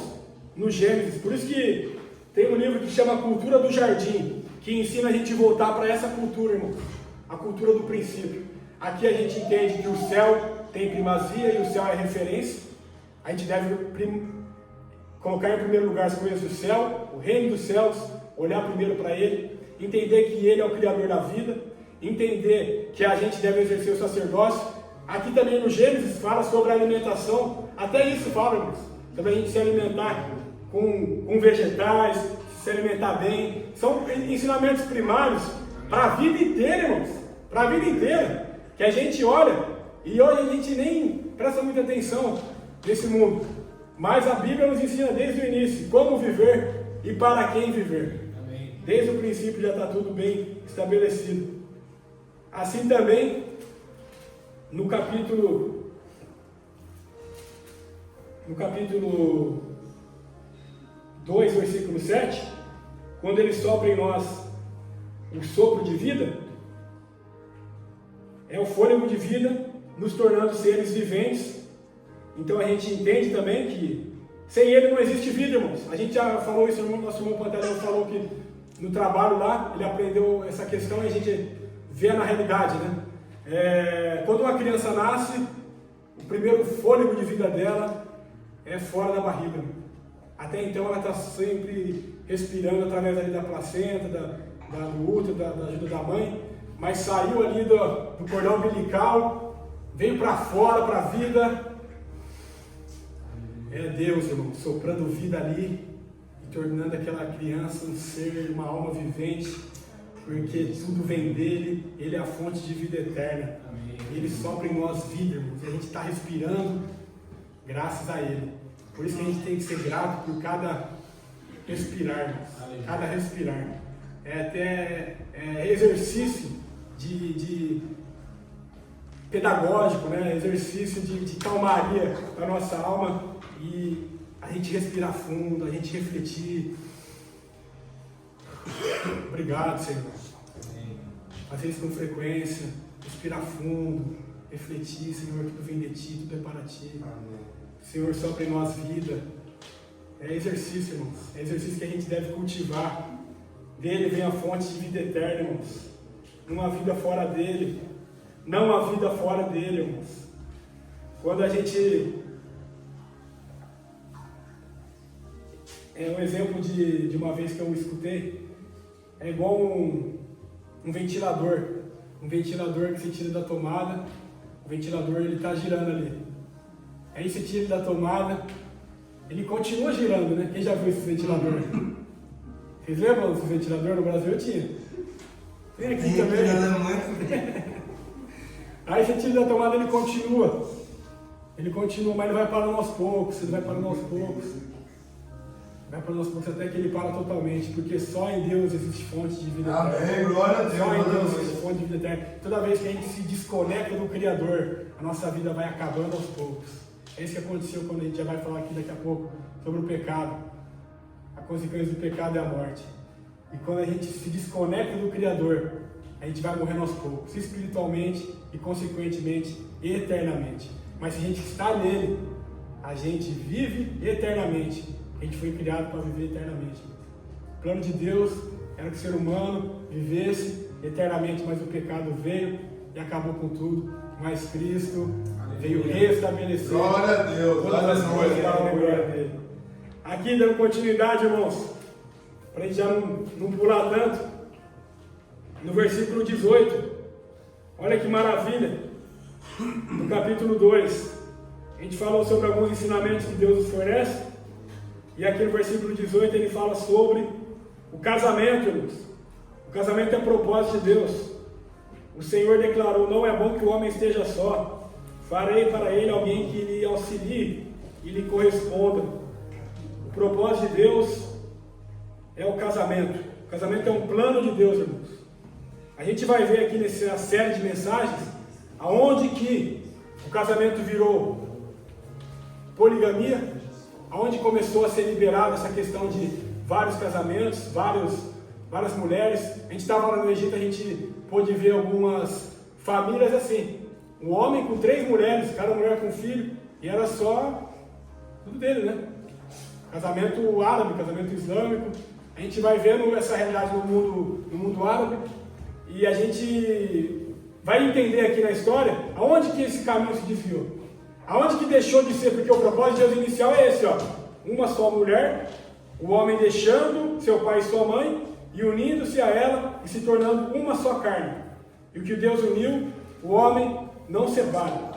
no Gênesis. Por isso que tem um livro que chama Cultura do Jardim, que ensina a gente a voltar para essa cultura, irmãos, a cultura do princípio. Aqui a gente entende que o céu tem primazia e o céu é referência. A gente deve colocar em primeiro lugar as coisas do céu, o reino dos céus, olhar primeiro para Ele, entender que Ele é o Criador da vida, entender que a gente deve exercer o sacerdócio. Aqui também no Gênesis fala sobre a alimentação, até isso fala, irmãos, sobre a gente se alimentar com vegetais, se alimentar bem. São ensinamentos primários para a vida inteira, irmãos, para a vida inteira, que a gente olha e hoje a gente nem presta muita atenção nesse mundo, mas a Bíblia nos ensina desde o início como viver e para quem viver. Amém. Desde o princípio já está tudo bem estabelecido. Assim também, no capítulo 2, versículo 7, quando Ele sopra em nós o sopro de vida, é o fôlego de vida nos tornando seres viventes. Então a gente entende também que sem Ele não existe vida, irmãos. A gente já falou isso, nosso irmão Pantelão falou que no trabalho lá, ele aprendeu essa questão e a gente vê na realidade, né? Quando uma criança nasce, o primeiro fôlego de vida dela é fora da barriga. Até então ela está sempre respirando através ali da placenta, do útero, da ajuda da mãe, mas saiu ali do cordão umbilical, veio para fora, para a vida. É Deus, irmão, soprando vida ali e tornando aquela criança um ser, uma alma vivente, porque tudo vem dele, ele é a fonte de vida eterna. Amém. Ele sopra em nós vida, irmãos, e a gente está respirando graças a ele. Por isso que a gente tem que ser grato por cada respirar, irmãos, cada respirar. É até exercício de pedagógico, né? Exercício de calmaria para a nossa alma. E a gente respirar fundo, a gente refletir. Obrigado, Senhor. Fazer isso com frequência. respirar fundo, refletir, Senhor, tudo vem de Ti, tudo é para Ti. Amém. Senhor, sopra em nós vida. É exercício, irmãos. É exercício que a gente deve cultivar. Dele vem a fonte de vida eterna, irmãos. Não há vida fora dele. Não há vida fora dele, irmãos. Quando a gente... É um exemplo de uma vez que eu escutei. É igual um ventilador. Um ventilador que se tira da tomada. O ventilador, ele está girando ali. Aí se tira da tomada, ele continua girando, né? Quem já viu esse ventilador? Vocês lembram desse ventilador? No Brasil eu tinha. Tem aqui também. Aí você tira da tomada, ele continua. Ele continua, mas ele vai parando aos poucos. Ele vai parando aos poucos. Vai parando aos poucos até que ele para totalmente. Porque só em Deus existe fonte de vida eterna. Amém, glória a Deus. Só em Deus existe fonte de vida eterna. Toda vez que a gente se desconecta do Criador, a nossa vida vai acabando aos poucos. É isso que aconteceu quando a gente já vai falar aqui daqui a pouco sobre o pecado. A consequência do pecado é a morte. E quando a gente se desconecta do Criador, a gente vai morrendo aos poucos, espiritualmente e consequentemente eternamente. Mas se a gente está nele, a gente vive eternamente. A gente foi criado para viver eternamente. O plano de Deus era que o ser humano vivesse eternamente, mas o pecado veio e acabou com tudo. Mas Cristo veio restabelecer Glória a Deus, todas as coisas para a glória dele. Aqui, dando continuidade, irmãos, para a gente já não pular tanto, no versículo 18, olha que maravilha, no capítulo 2, a gente falou sobre alguns ensinamentos que Deus nos fornece, e aqui no versículo 18 ele fala sobre o casamento, irmãos. O casamento é propósito de Deus. O Senhor declarou: não é bom que o homem esteja só. Farei para ele alguém que lhe auxilie e lhe corresponda. O propósito de Deus é o casamento. O casamento é um plano de Deus, irmãos. A gente vai ver aqui nessa série de mensagens aonde que o casamento virou poligamia, aonde começou a ser liberada essa questão de vários casamentos, várias mulheres. A gente estava lá no Egito, a gente pôde ver algumas famílias assim, um homem com 3 mulheres, cada mulher com um filho, e era só tudo dele, né? Casamento árabe, casamento islâmico. A gente vai vendo essa realidade no mundo árabe, e a gente vai entender aqui na história aonde que esse caminho se desviou, aonde que deixou de ser, porque o propósito de Deus inicial é esse, ó, uma só mulher, o homem deixando seu pai e sua mãe e unindo-se a ela e se tornando uma só carne. E o que Deus uniu, o homem não separa,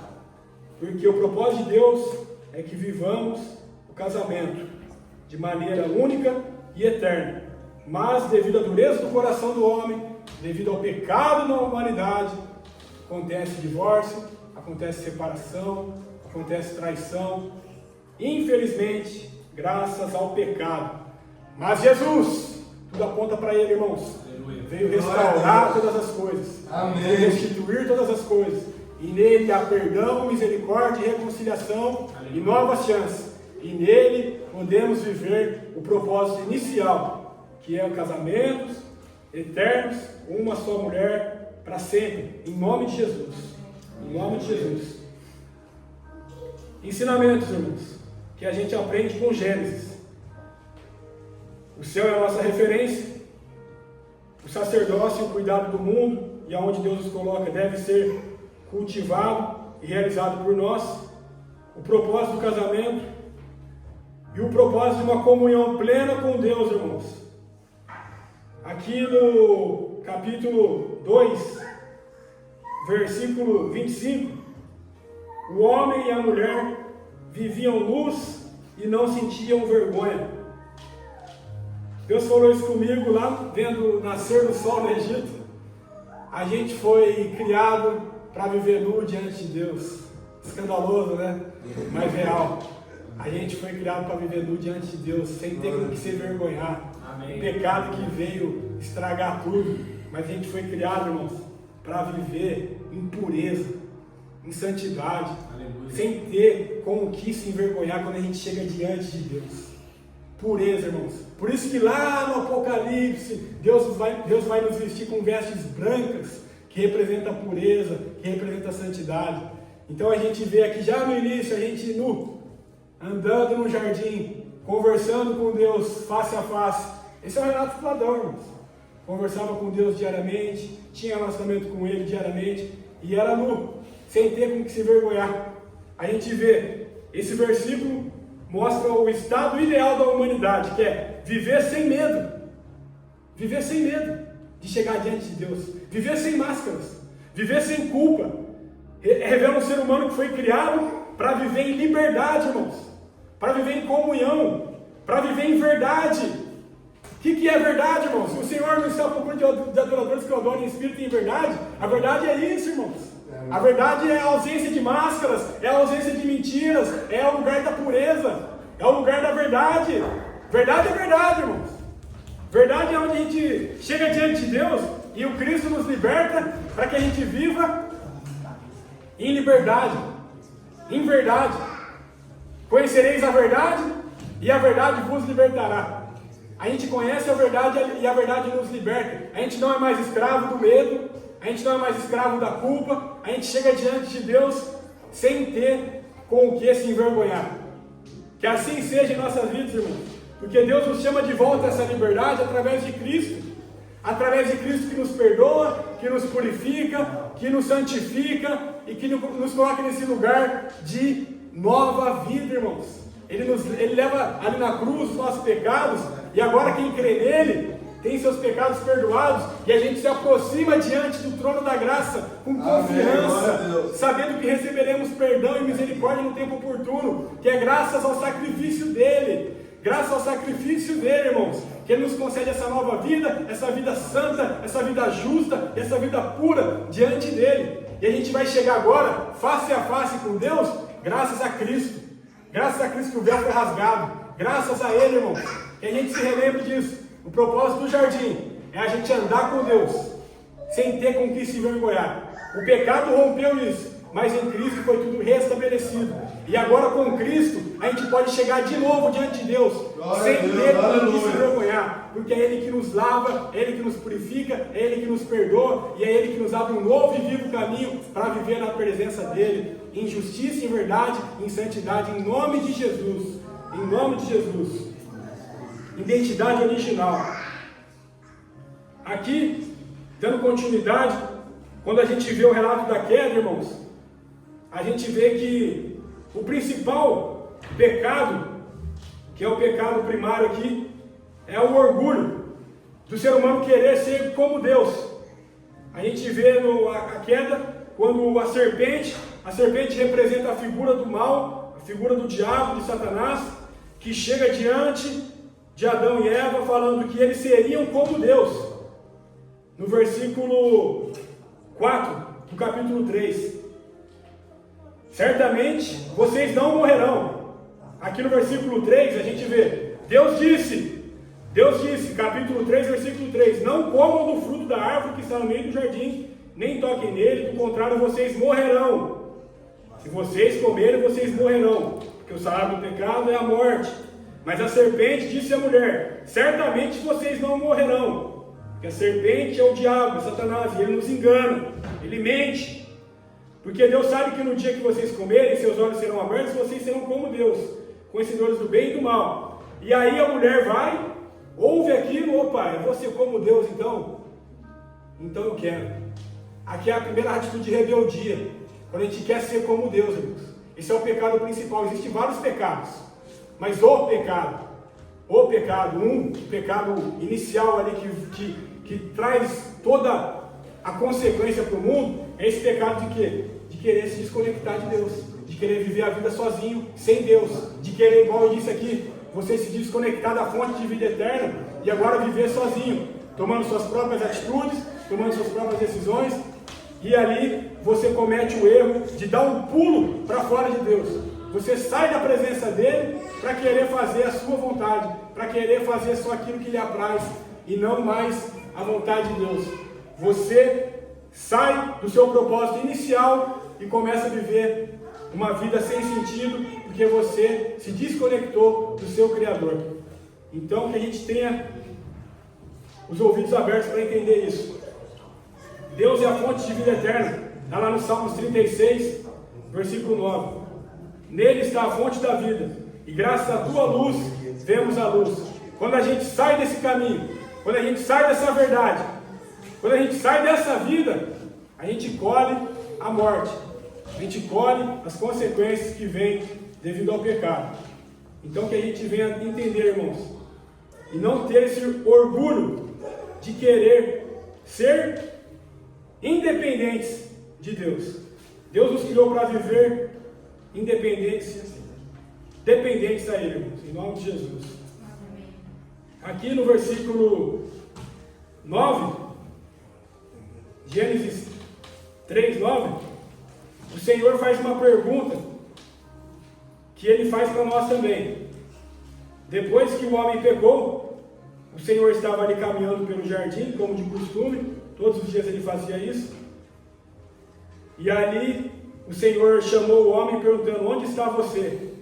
porque o propósito de Deus é que vivamos o casamento de maneira única e eterna. Mas devido à dureza do coração do homem, devido ao pecado na humanidade, acontece divórcio, acontece separação, acontece traição, infelizmente, graças ao pecado. Mas Jesus, tudo aponta para Ele, irmãos. Aleluia. Veio restaurar todas as coisas. Amém. Veio restituir todas as coisas. E nele há perdão, misericórdia, reconciliação e novas chances. E nele podemos viver o propósito inicial, que é o casamento eternos, uma só mulher para sempre, em nome de Jesus. Em nome de Jesus. Ensinamentos, irmãos, que a gente aprende com Gênesis. O céu é a nossa referência. O sacerdócio e o cuidado do mundo e aonde Deus nos coloca deve ser cultivado e realizado por nós. O propósito do casamento e o propósito de uma comunhão plena com Deus, irmãos. Aqui no capítulo 2, versículo 25, o homem e a mulher viviam nus e não sentiam vergonha. Deus falou isso comigo lá, vendo nascer o sol no Egito. A gente foi criado para viver nu diante de Deus. Escandaloso, né? Mas real. A gente foi criado para viver nu diante de Deus, sem ter com que se vergonhar. Amém. O pecado que veio estragar tudo. Mas a gente foi criado, irmãos, para viver em pureza, em santidade. Aleluia. Sem ter como que se envergonhar quando a gente chega diante de Deus. Pureza, irmãos. Por isso que lá no Apocalipse, Deus vai nos vestir com vestes brancas, que representa a pureza, que representa a santidade. Então a gente vê aqui já no início, a gente nu, andando no jardim, conversando com Deus face a face. Esse é o Renato Fladão, irmãos. Conversava com Deus diariamente, tinha relacionamento com Ele diariamente, e era nu, sem ter com que se vergonhar. A gente vê, esse versículo mostra o estado ideal da humanidade, que é viver sem medo. Viver sem medo de chegar diante de Deus. Viver sem máscaras. Viver sem culpa. Revela um ser humano que foi criado para viver em liberdade, irmãos. Para viver em comunhão. Para viver em verdade. O que é verdade, irmãos? Se o Senhor não está à procura de adoradores que adoram em espírito e em verdade, a verdade é isso, irmãos. A verdade é a ausência de máscaras, é a ausência de mentiras, é o lugar da pureza, é o lugar da verdade. Verdade é verdade, irmãos. Verdade é onde a gente chega diante de Deus e o Cristo nos liberta para que a gente viva em liberdade, em verdade. Conhecereis a verdade e a verdade vos libertará. A gente conhece a verdade e a verdade nos liberta. A gente não é mais escravo do medo, a gente não é mais escravo da culpa, a gente chega diante de Deus sem ter com o que se envergonhar. Que assim seja em nossas vidas, irmãos, porque Deus nos chama de volta a essa liberdade através de Cristo. Através de Cristo que nos perdoa, que nos purifica, que nos santifica e que nos coloca nesse lugar de nova vida, irmãos. Ele leva ali na cruz os nossos pecados e agora quem crê nele tem seus pecados perdoados e a gente se aproxima diante do trono da graça com confiança, sabendo que receberemos perdão e misericórdia no tempo oportuno, que é graças ao sacrifício dele. Graças ao sacrifício dele, irmãos, que ele nos concede essa nova vida, essa vida santa, essa vida justa, essa vida pura diante dele. E a gente vai chegar agora, face a face com Deus, graças a Cristo. Graças a Cristo que o véu foi rasgado. Graças a ele, irmãos, que a gente se relembre disso. O propósito do jardim é a gente andar com Deus, sem ter com que se envergonhar. O pecado rompeu isso, mas em Cristo foi tudo restabelecido. E agora com Cristo, a gente pode chegar de novo diante de Deus, sem ter com que se envergonhar. Porque é Ele que nos lava, é Ele que nos purifica, é Ele que nos perdoa, e é Ele que nos abre um novo e vivo caminho para viver na presença dEle, em justiça, em verdade, em santidade, em nome de Jesus. Em nome de Jesus. Identidade original. Aqui, dando continuidade, quando a gente vê o relato da queda, irmãos, a gente vê que o principal pecado, que é o pecado primário aqui, é o orgulho do ser humano querer ser como Deus. A gente vê a queda quando a serpente representa a figura do mal, a figura do diabo, de Satanás, que chega diante de Adão e Eva falando que eles seriam como Deus. No versículo 4 do capítulo 3. Certamente vocês não morrerão. Aqui no versículo 3 a gente vê, Deus disse, capítulo 3, versículo 3, não comam do fruto da árvore que está no meio do jardim, nem toquem nele, do contrário vocês morrerão. Se vocês comerem, vocês morrerão, porque o salário do pecado é a morte. Mas a serpente disse à mulher, certamente vocês não morrerão, porque a serpente é o diabo, é Satanás, e ele nos engana, ele mente. Porque Deus sabe que no dia que vocês comerem, seus olhos serão abertos, vocês serão como Deus, conhecedores do bem e do mal. E aí a mulher vai, ouve aquilo, opa, eu vou ser como Deus então? Então eu quero. Aqui é a primeira atitude de rebeldia, quando a gente quer ser como Deus, irmãos. Esse é o pecado principal, existem vários pecados, mas o pecado inicial ali que traz toda a consequência para o mundo, é esse pecado de quê? De querer se desconectar de Deus, de querer viver a vida sozinho, sem Deus, de querer, igual eu disse aqui, você se desconectar da fonte de vida eterna e agora viver sozinho, tomando suas próprias atitudes, tomando suas próprias decisões, e ali você comete o erro de dar um pulo para fora de Deus. Você sai da presença dele para querer fazer a sua vontade, para querer fazer só aquilo que lhe apraz e não mais a vontade de Deus. Você sai do seu propósito inicial e começa a viver uma vida sem sentido, porque você se desconectou do seu Criador. Então que a gente tenha os ouvidos abertos para entender isso. Deus é a fonte de vida eterna. Está lá no Salmos 36, versículo 9. Nele está a fonte da vida, e graças à tua luz, vemos a luz. Quando a gente sai desse caminho, quando a gente sai dessa verdade, quando a gente sai dessa vida, a gente colhe a morte. A gente colhe as consequências que vêm devido ao pecado. Então que a gente venha entender, irmãos, e não ter esse orgulho de querer ser independentes de Deus. Deus nos criou para viver independentes, dependentes a Ele, irmãos, em nome de Jesus. Aqui no versículo 9, Gênesis 3, 9, o Senhor faz uma pergunta que Ele faz para nós também. Depois que o homem pecou, o Senhor estava ali caminhando pelo jardim, como de costume, todos os dias Ele fazia isso. E ali o Senhor chamou o homem perguntando: onde está você?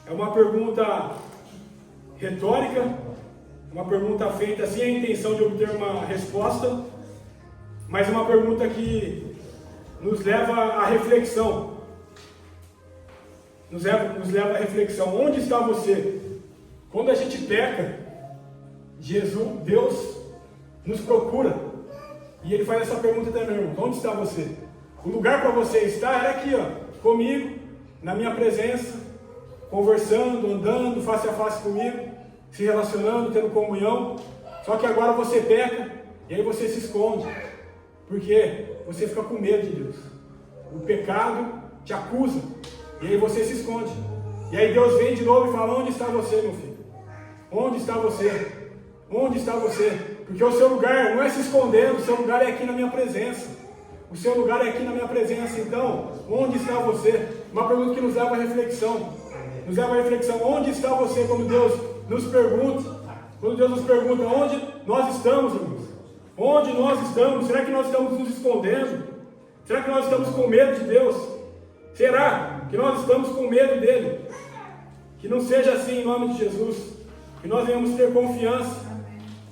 É uma pergunta retórica, uma pergunta feita sem a intenção de obter uma resposta, mas uma pergunta que nos leva à reflexão. Nos leva à reflexão. Onde está você? Quando a gente peca, Deus nos procura. E Ele faz essa pergunta também, irmão: onde está você? O lugar para você estar era aqui, ó, comigo, na minha presença, conversando, andando face a face comigo, se relacionando, tendo comunhão. Só que agora você peca e aí você se esconde, porque você fica com medo de Deus. O pecado te acusa e aí você se esconde. E aí Deus vem de novo e fala: onde está você, meu filho? Onde está você? Onde está você? Porque o seu lugar não é se escondendo, o seu lugar é aqui na minha presença. O seu lugar é aqui na minha presença. Então, onde está você? Uma pergunta que nos leva à reflexão. Nos leva à reflexão: onde está você? Quando Deus nos pergunta, onde nós estamos, irmãos? Onde nós estamos? Será que nós estamos nos escondendo? Será que nós estamos com medo de Deus? Será que nós estamos com medo dele? Que não seja assim, em nome de Jesus. Que nós venhamos ter confiança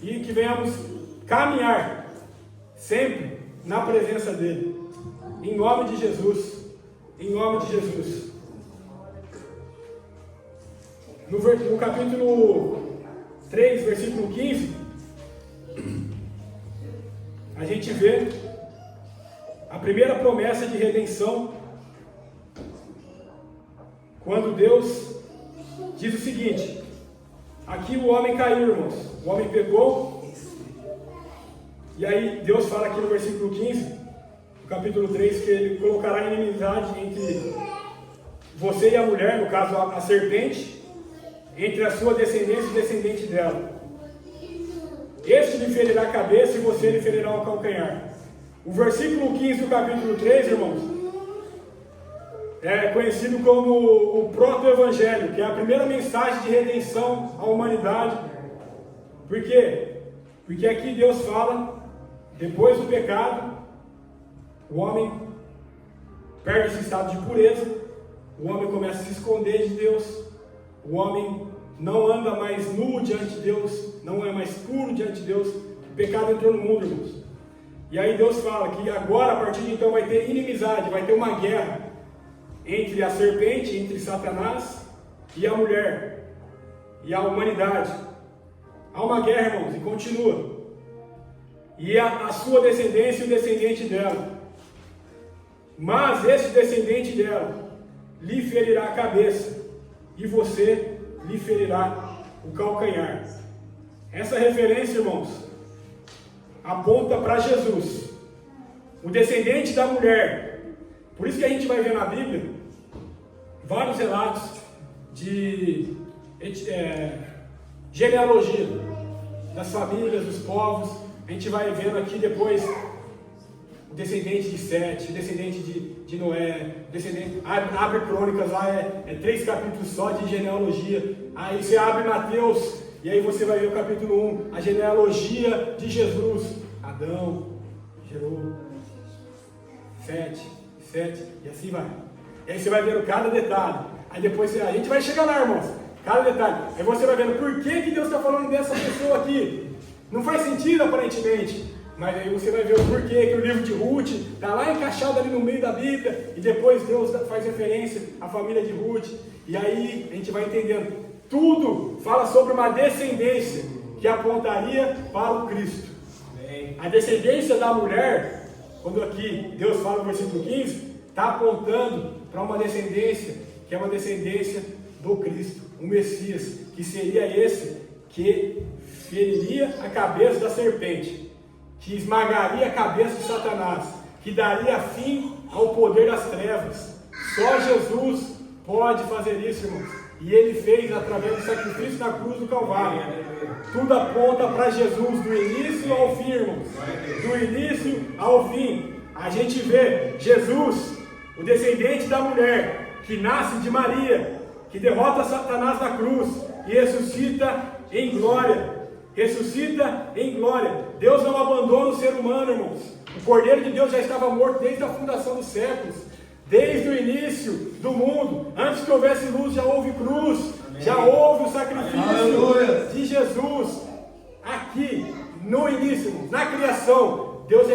e que venhamos caminhar sempre na presença dele. Em nome de Jesus. Em nome de Jesus. No capítulo 3, versículo 15, a gente vê a primeira promessa de redenção, quando Deus diz o seguinte: aqui o homem caiu, irmãos, o homem pecou, e aí Deus fala aqui no versículo 15, no capítulo 3, que Ele colocará inimizade entre você e a mulher, no caso a serpente, entre a sua descendência e o descendente dela. Este lhe ferirá a cabeça e você lhe ferirá o calcanhar. O versículo 15 do capítulo 3, irmãos, é conhecido como o proto-evangelho, que é a primeira mensagem de redenção à humanidade. Por quê? Porque aqui Deus fala, depois do pecado, o homem perde esse estado de pureza, o homem começa a se esconder de Deus, o homem não anda mais nu diante de Deus, não é mais puro diante de Deus. O pecado entrou no mundo, irmãos. E aí Deus fala que agora, a partir de então, vai ter inimizade, vai ter uma guerra entre a serpente, entre Satanás e a mulher, e a humanidade. Há uma guerra, irmãos, e continua. E a sua descendência e o descendente dela. Mas esse descendente dela lhe ferirá a cabeça, e você lhe ferirá o calcanhar. Essa referência, irmãos, aponta para Jesus, o descendente da mulher. Por isso que a gente vai ver na Bíblia vários relatos de genealogia das famílias, dos povos. A gente vai vendo aqui depois o descendente de Sete, o descendente de Noé, abre Crônicas lá, é 3 capítulos só de genealogia. Aí você abre Mateus, e aí você vai ver o capítulo 1, a genealogia de Jesus. Adão gerou Sete, e assim vai. E aí você vai vendo cada detalhe. Aí depois a gente vai chegar lá, irmãos, cada detalhe. Aí você vai vendo por que Deus está falando dessa pessoa aqui. Não faz sentido, aparentemente. Mas aí você vai ver o porquê que o livro de Ruth está lá encaixado ali no meio da Bíblia, e depois Deus faz referência à família de Ruth, e aí a gente vai entendendo. Tudo fala sobre uma descendência que apontaria para o Cristo. A descendência da mulher, quando aqui Deus fala no versículo 15, está apontando para uma descendência que é uma descendência do Cristo, o Messias, que seria esse que feriria a cabeça da serpente, que esmagaria a cabeça de Satanás, que daria fim ao poder das trevas. Só Jesus pode fazer isso, irmãos. E Ele fez através do sacrifício na cruz do Calvário. Tudo aponta para Jesus, do início ao fim, irmãos. Do início ao fim. A gente vê Jesus, o descendente da mulher, que nasce de Maria, que derrota Satanás na cruz e ressuscita em glória. Ressuscita em glória. Deus não abandona o ser humano, irmãos. O Cordeiro de Deus já estava morto desde a fundação dos séculos, desde o início do mundo. Antes que houvesse luz, já houve cruz, já houve o sacrifício de Jesus. Aqui, no início, na criação, Deus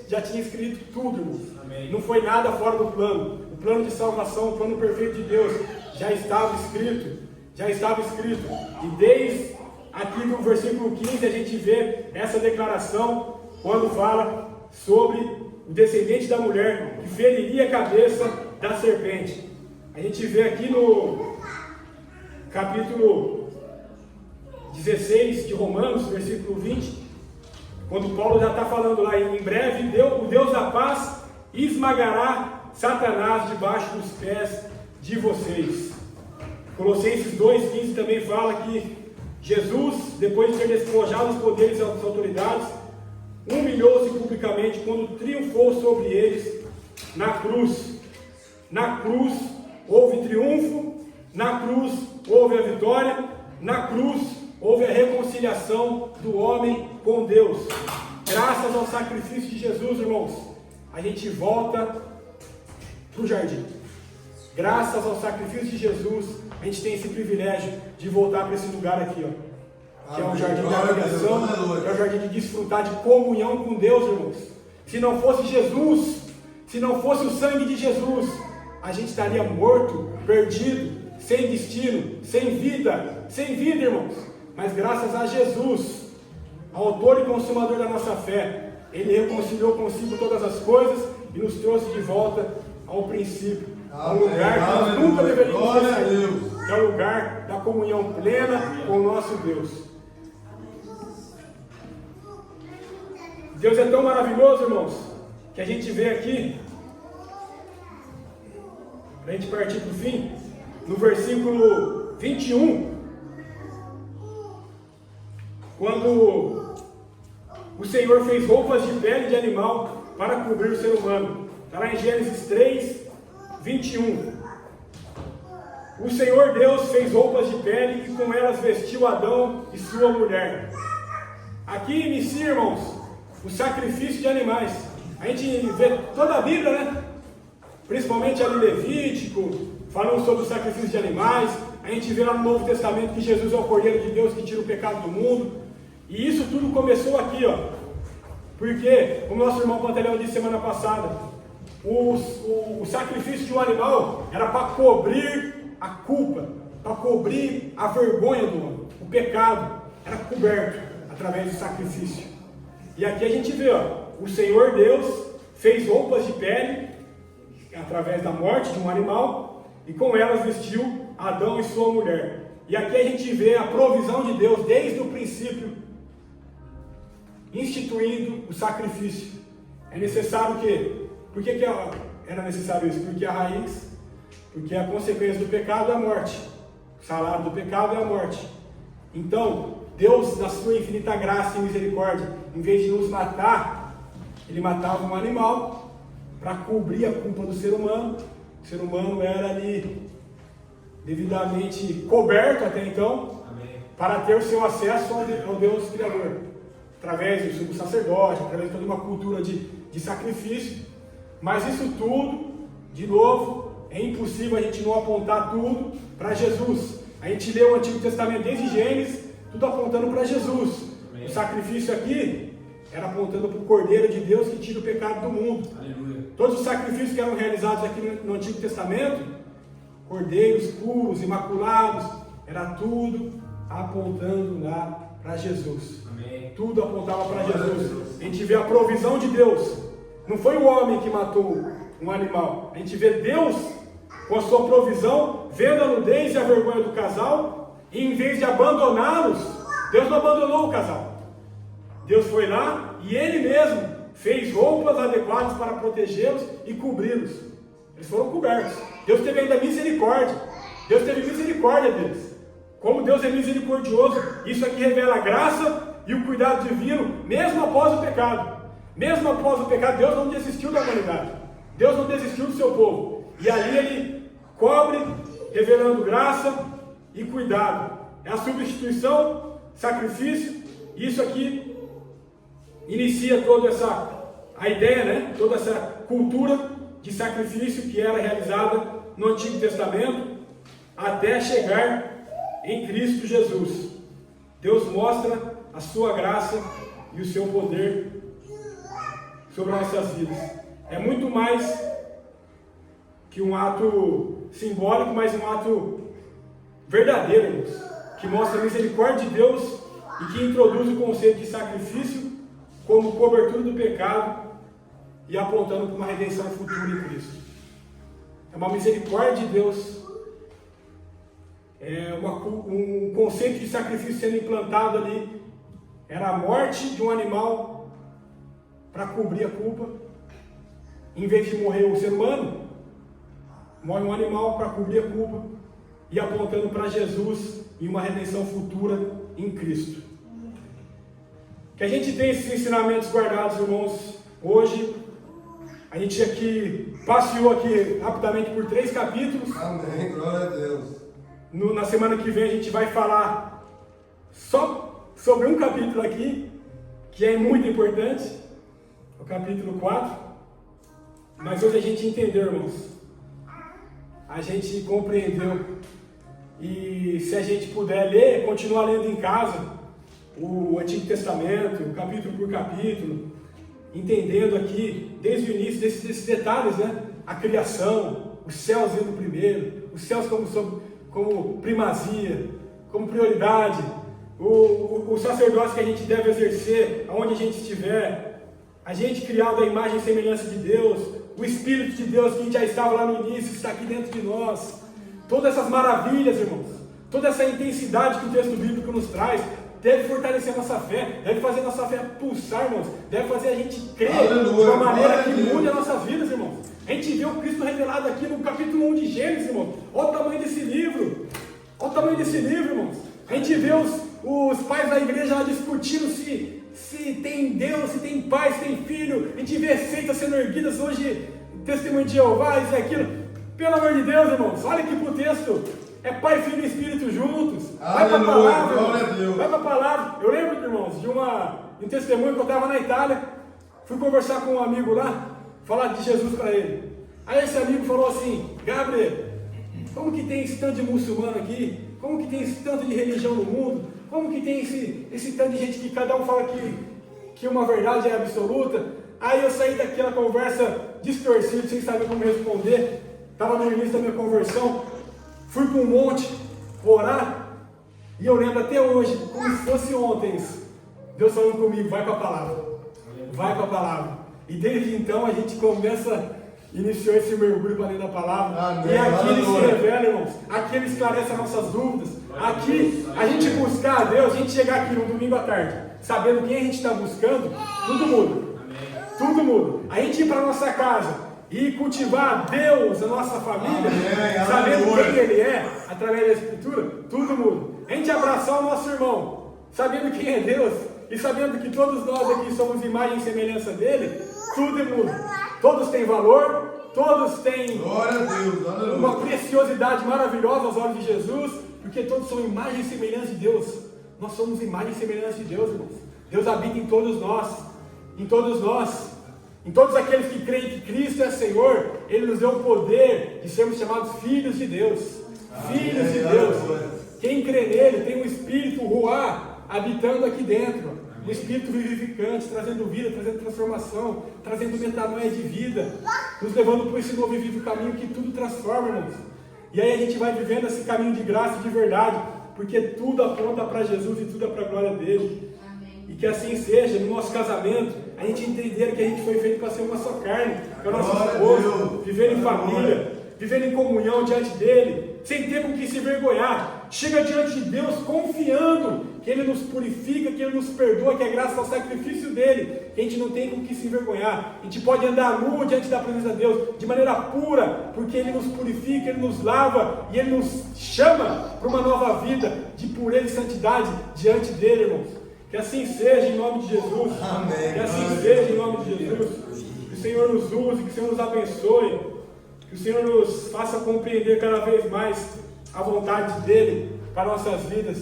já tinha escrito tudo, irmãos. Não foi nada fora do plano. O plano de salvação, o plano perfeito de Deus, já estava escrito. Já estava escrito. E desde aqui no versículo 15 a gente vê essa declaração quando fala sobre o descendente da mulher que feriria a cabeça da serpente. A gente vê aqui no capítulo 16 de Romanos, versículo 20, quando Paulo já está falando lá, em breve o Deus da paz esmagará Satanás debaixo dos pés de vocês. Colossenses 2,15 também fala que Jesus, depois de ter despojado os poderes e as autoridades, humilhou-se publicamente quando triunfou sobre eles na cruz. Na cruz houve triunfo, na cruz houve a vitória, na cruz houve a reconciliação do homem com Deus. Graças ao sacrifício de Jesus, irmãos, a gente volta para o jardim. Graças ao sacrifício de Jesus, a gente tem esse privilégio de voltar para esse lugar aqui, ó, que é um jardim de adoração, é um jardim de desfrutar de comunhão com Deus, irmãos. Se não fosse Jesus, se não fosse o sangue de Jesus, a gente estaria morto, perdido, sem destino, sem vida, irmãos. Mas graças a Jesus, autor e consumador da nossa fé, Ele reconciliou consigo todas as coisas e nos trouxe de volta ao princípio, ao lugar que nós nunca deveríamos ter saído, que é o lugar da comunhão plena com o nosso Deus. Deus é tão maravilhoso, irmãos, que a gente vê aqui, para a gente partir para o fim, no versículo 21, quando o Senhor fez roupas de pele de animal para cobrir o ser humano. Está lá em Gênesis 3, 21. O Senhor Deus fez roupas de pele e com elas vestiu Adão e sua mulher. Aqui inicia, irmãos, o sacrifício de animais. A gente vê toda a Bíblia, né? Principalmente ali Levítico, falando sobre o sacrifício de animais. A gente vê lá no Novo Testamento que Jesus é o Cordeiro de Deus que tira o pecado do mundo. E isso tudo começou aqui, ó. Porque, como nosso irmão Pantaleão disse semana passada, o sacrifício de um animal era para cobrir a culpa, para cobrir a vergonha do homem. O pecado era coberto através do sacrifício. E aqui a gente vê, ó, o Senhor Deus fez roupas de pele através da morte de um animal e com elas vestiu Adão e sua mulher. E aqui a gente vê a provisão de Deus desde o princípio, instituindo o sacrifício. É necessário o quê? Por que era necessário isso? Porque a consequência do pecado é a morte. O salário do pecado é a morte. Então, Deus, na sua infinita graça e misericórdia, em vez de nos matar, Ele matava um animal para cobrir a culpa do ser humano. O ser humano era ali devidamente coberto até então, para ter o seu acesso ao Deus Criador, através do sumo sacerdote, através de toda uma cultura de sacrifício. Mas isso tudo, de novo, é impossível a gente não apontar tudo para Jesus. A gente lê o Antigo Testamento desde Gênesis, tudo apontando para Jesus. O sacrifício aqui era apontando para o Cordeiro de Deus que tira o pecado do mundo. Aleluia. Todos os sacrifícios que eram realizados aqui no Antigo Testamento, cordeiros puros, imaculados, era tudo apontando lá para Jesus. Amém. Tudo apontava para Jesus. A gente vê a provisão de Deus. Não foi o homem que matou um animal. A gente vê Deus com a sua provisão, vendo a nudez e a vergonha do casal, e em vez de abandoná-los, Deus não abandonou o casal. Deus foi lá e Ele mesmo fez roupas adequadas para protegê-los e cobri-los. Eles foram cobertos. Deus teve ainda misericórdia. Deus teve misericórdia deles. Como Deus é misericordioso, isso aqui revela a graça e o cuidado divino, mesmo após o pecado. Mesmo após o pecado, Deus não desistiu da humanidade. Deus não desistiu do seu povo. E ali Ele cobre, revelando graça e cuidado. É a substituição, sacrifício. Isso aqui inicia toda a ideia, né? Toda essa cultura de sacrifício que era realizada no Antigo Testamento, até chegar em Cristo Jesus. Deus mostra a sua graça e o seu poder sobre nossas vidas. É muito mais que um ato simbólico, mas um ato verdadeiro, irmãos, que mostra a misericórdia de Deus e que introduz o conceito de sacrifício como cobertura do pecado e apontando para uma redenção futura em Cristo. É uma misericórdia de Deus, é um conceito de sacrifício sendo implantado ali. Era a morte de um animal para cobrir a culpa. Em vez de morrer o ser humano, morre um animal para cobrir a culpa e apontando para Jesus e uma redenção futura em Cristo. Que a gente tem esses ensinamentos guardados, irmãos, hoje. A gente aqui passeou aqui rapidamente por 3 capítulos. Amém, glória a Deus. Na semana que vem a gente vai falar só sobre um capítulo aqui, que é muito importante, o capítulo 4. Mas hoje a gente entendeu, irmãos. A gente compreendeu. E se a gente puder ler, continuar lendo em casa o Antigo Testamento, capítulo por capítulo, entendendo aqui, desde o início, desses detalhes, né? A criação, os céus vindo primeiro, os céus como primazia, como prioridade, o sacerdócio que a gente deve exercer, aonde a gente estiver, a gente criado à imagem e semelhança de Deus, o Espírito de Deus que já estava lá no início, está aqui dentro de nós, todas essas maravilhas, irmãos, toda essa intensidade que o texto bíblico nos traz, deve fortalecer a nossa fé, deve fazer a nossa fé pulsar, irmãos, deve fazer a gente crer de uma maneira que mude as nossas vidas, irmãos. A gente vê o Cristo revelado aqui no capítulo 1 de Gênesis, irmãos. Olha o tamanho desse livro. Olha o tamanho desse livro, irmãos. A gente vê os pais da igreja lá discutindo se tem Deus, se tem pai, se tem filho. A gente vê seitas sendo erguidas hoje, testemunho de Jeová, isso e aquilo. Pelo amor de Deus, irmãos, olha aqui pro texto. É Pai, Filho e Espírito juntos. Vai para a palavra. Glória a Deus. Vai para a palavra. Eu lembro, irmãos, de um testemunho que eu estava na Itália. Fui conversar com um amigo lá, falar de Jesus para ele. Aí esse amigo falou assim: Gabriel, como que tem esse tanto de muçulmano aqui? Como que tem esse tanto de religião no mundo? Como que tem esse tanto de gente que cada um fala que uma verdade é absoluta? Aí eu saí daquela conversa distorcida, sem saber como responder. Estava no início da minha conversão. Fui para um monte orar, e eu lembro até hoje, como se fosse ontem isso. Deus falando comigo: vai para a palavra, vai para a palavra. E desde então a gente iniciou esse mergulho para dentro da palavra. Amém. E aqui ele se revela, irmãos, aqui ele esclarece as nossas dúvidas. Aqui a gente buscar a Deus, a gente chegar aqui no domingo à tarde, sabendo quem a gente está buscando, tudo muda. Tudo muda. A gente ir para a nossa casa e cultivar Deus, a nossa família, sabendo quem Ele é, através da Escritura, tudo muda. A gente abraçar o nosso irmão, sabendo quem é Deus, e sabendo que todos nós aqui somos imagem e semelhança dele, tudo muda. Todos têm valor, todos têm uma preciosidade maravilhosa aos olhos de Jesus, porque todos são imagem e semelhança de Deus. Nós somos imagem e semelhança de Deus, irmãos. Deus habita em todos nós, em todos nós. Em todos aqueles que creem que Cristo é Senhor, Ele nos deu o poder de sermos chamados filhos de Deus. Filhos de Deus. Quem crê nele tem um espírito ruá habitando aqui dentro. um espírito vivificante, trazendo vida, trazendo transformação, trazendo metanoia de vida, nos levando por esse novo e vivo caminho que tudo transforma, irmãos. E aí a gente vai vivendo esse caminho de graça e de verdade, porque tudo aponta para Jesus e tudo é para a glória dele. E que assim seja, no nosso casamento, a gente entender que a gente foi feito para ser uma só carne, que é o nosso esposo, viver em família, viver em comunhão diante dele, sem ter com que se vergonhar. Chega diante de Deus confiando que Ele nos purifica, que Ele nos perdoa, que é graças ao sacrifício dele, que a gente não tem com que se envergonhar. A gente pode andar nu diante da presença de Deus, de maneira pura, porque Ele nos purifica, Ele nos lava e Ele nos chama para uma nova vida de pureza e santidade diante dele, irmãos. Que assim seja em nome de Jesus. Amém. Que assim seja em nome de Jesus. Que o Senhor nos use, que o Senhor nos abençoe, que o Senhor nos faça compreender cada vez mais a vontade dele para nossas vidas,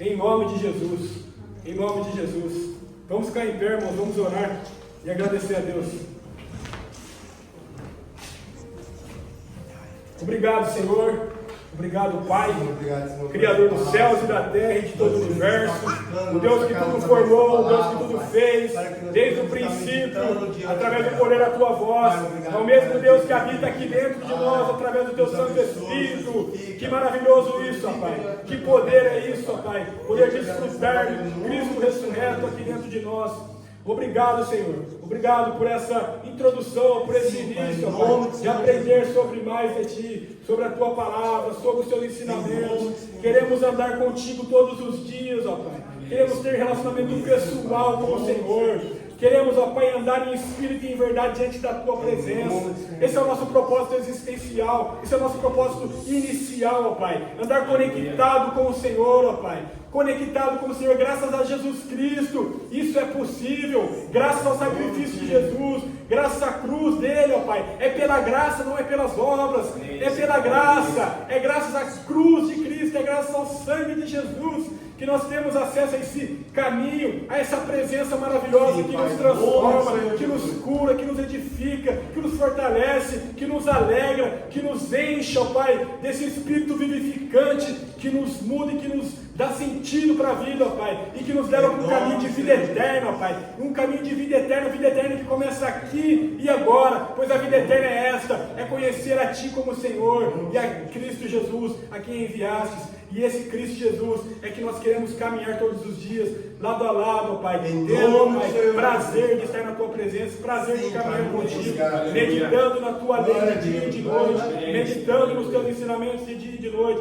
em nome de Jesus. Em nome de Jesus. Vamos ficar em pé, irmãos, vamos orar e agradecer a Deus. Obrigado, Senhor. Obrigado, Pai, Criador dos céus e da terra e de todo o universo, o Deus que tudo formou, o Deus que tudo fez, desde o princípio, através do poder da Tua voz, é o mesmo Deus que habita aqui dentro de nós, através do Teu Santo Espírito. Que maravilhoso isso, ó Pai, que poder é isso, ó Pai, poder desfrutar de Cristo ressurreto aqui dentro de nós. Obrigado, Senhor. Obrigado por essa introdução, por esse início, Pai, de aprender sobre mais de Ti, sobre a Tua palavra, sobre os Teus ensinamentos. Queremos andar contigo todos os dias, ó Pai. Queremos ter relacionamento pessoal com o Senhor. Queremos, ó Pai, andar em espírito e em verdade diante da Tua presença. Esse é o nosso propósito existencial. Esse é o nosso propósito inicial, ó Pai. Andar conectado com o Senhor, ó Pai. Conectado com o Senhor, graças a Jesus Cristo. Isso é possível, graças ao sacrifício de Jesus, graças à cruz dele, ó Pai. É pela graça, não é pelas obras. É pela graça, é graças à cruz de Cristo, é graças ao sangue de Jesus que nós temos acesso a esse caminho, a essa presença maravilhosa que nos transforma, que nos cura, que nos edifica, que nos fortalece, que nos alegra, que nos enche, ó Pai, desse espírito vivificante, que nos muda e que nos dá sentido para a vida, ó Pai, e que nos leva para um caminho de vida eterna, ó Pai, um caminho de vida eterna que começa aqui e agora, pois a vida eterna é esta, é conhecer a Ti como Senhor e a Cristo Jesus, a quem enviastes. E esse Cristo Jesus é que nós queremos caminhar todos os dias, lado a lado, ó Pai, tendo, Pai, prazer de estar na Tua presença, prazer de caminhar contigo, meditando na Tua lei de dia e de noite, meditando nos Teus ensinamentos de dia e de noite,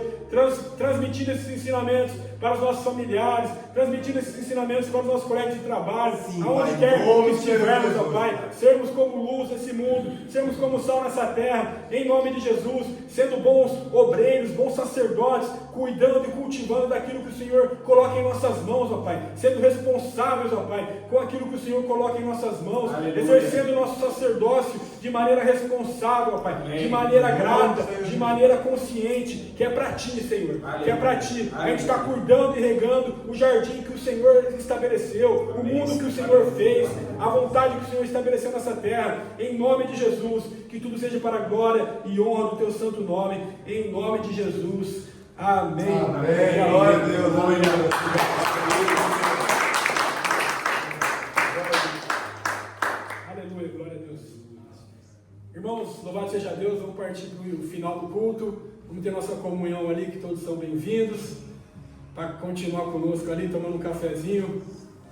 transmitindo esses ensinamentos para os nossos familiares, transmitindo esses ensinamentos para os nossos colegas de trabalho, aonde quer que estivermos, ó Pai, sermos como luz nesse mundo, sermos como sal nessa terra, em nome de Jesus, sendo bons obreiros, bons sacerdotes, cuidando e cultivando daquilo que o Senhor coloca em nossas mãos, ó Pai, sendo responsáveis, ó Pai, com aquilo que o Senhor coloca em nossas mãos, exercendo o nosso sacerdócio de maneira responsável, ó Pai, de maneira grata, de maneira consciente, que é para Ti, Senhor, que é para Ti. A gente está cuidando e regando o jardim que o Senhor estabeleceu, o mundo que o Senhor fez, a vontade que o Senhor estabeleceu nessa terra, em nome de Jesus, que tudo seja para a glória e honra do Teu santo nome, em nome de Jesus. Amém. Amém. Glória a Deus. Aleluia, glória a Deus. Irmãos, louvado seja Deus, vamos partir para o final do culto. Vamos ter nossa comunhão ali, que todos são bem-vindos. Para continuar conosco ali, tomando um cafezinho,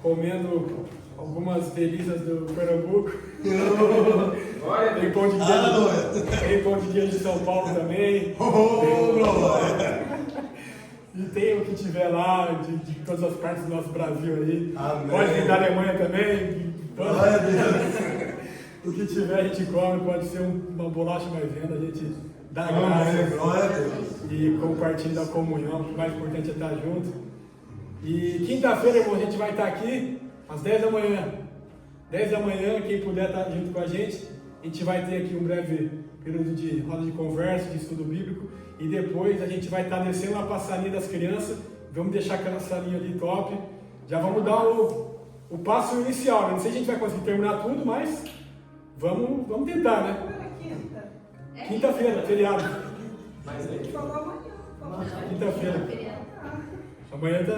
comendo algumas delícias do Pernambuco. Tem pão de queijo, tem pão de queijo de São Paulo também. E tem o que tiver lá, de todas as partes do nosso Brasil aí. Amém. Pode vir da Alemanha também. O que tiver a gente come, pode ser uma bolacha maisena, a gente dá graças e compartilha a comunhão, o mais importante é estar junto. E quinta-feira, irmão, a gente vai estar aqui às 10 da manhã. 10 da manhã, quem puder estar junto com a gente vai ter aqui um breve período de roda de conversa, de estudo bíblico, e depois a gente vai estar descendo a passarinha das crianças, vamos deixar aquela salinha ali top, já vamos dar o passo inicial, né? Não sei se a gente vai conseguir terminar tudo, mas vamos tentar, né? Quinta-feira, feriado. Quinta-feira. Amanhã tá.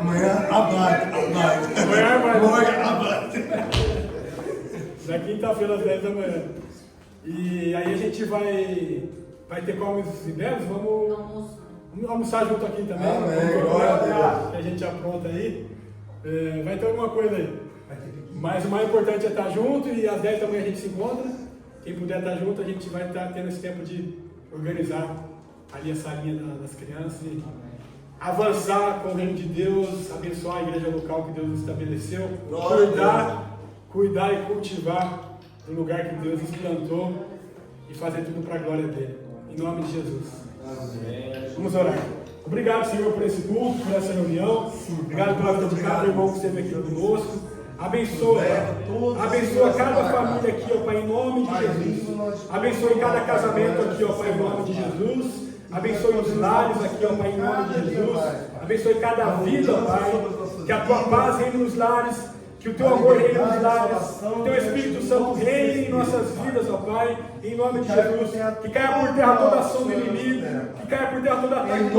Amanhã abate. Amanhã abate. Na quinta-feira às 10 da manhã. E aí a gente vai ter como os bebes, vamos almoçar junto aqui também. Amém, glória a Deus. Que a gente apronta aí. Vai ter alguma coisa aí. Mas o mais importante é estar junto e às 10 da manhã a gente se encontra. Quem puder estar junto, a gente vai estar tendo esse tempo de organizar ali a salinha das crianças e avançar com o reino de Deus, abençoar a igreja local que Deus estabeleceu, cuidar e cultivar o lugar que Deus nos plantou e fazer tudo para a glória dele. Em nome de Jesus. Amém. Vamos orar. Obrigado, Senhor, por esse culto, por essa reunião. Obrigado pela vida de cada irmão que esteve aqui conosco. Abençoa cada família aqui, ó Pai, em nome de Jesus. Abençoe cada casamento aqui, ó Pai, em nome de Jesus. Abençoe os lares aqui, ó Pai, em nome de Jesus. Abençoe cada vida, ó Pai. Que a tua paz reine nos lares. Que o teu amor reine nos lares. Que o teu Espírito Santo reine em nossas vidas, ó Pai. Em nome de Jesus. Que caia por terra toda ação do inimigo. Que caia por terra toda ataque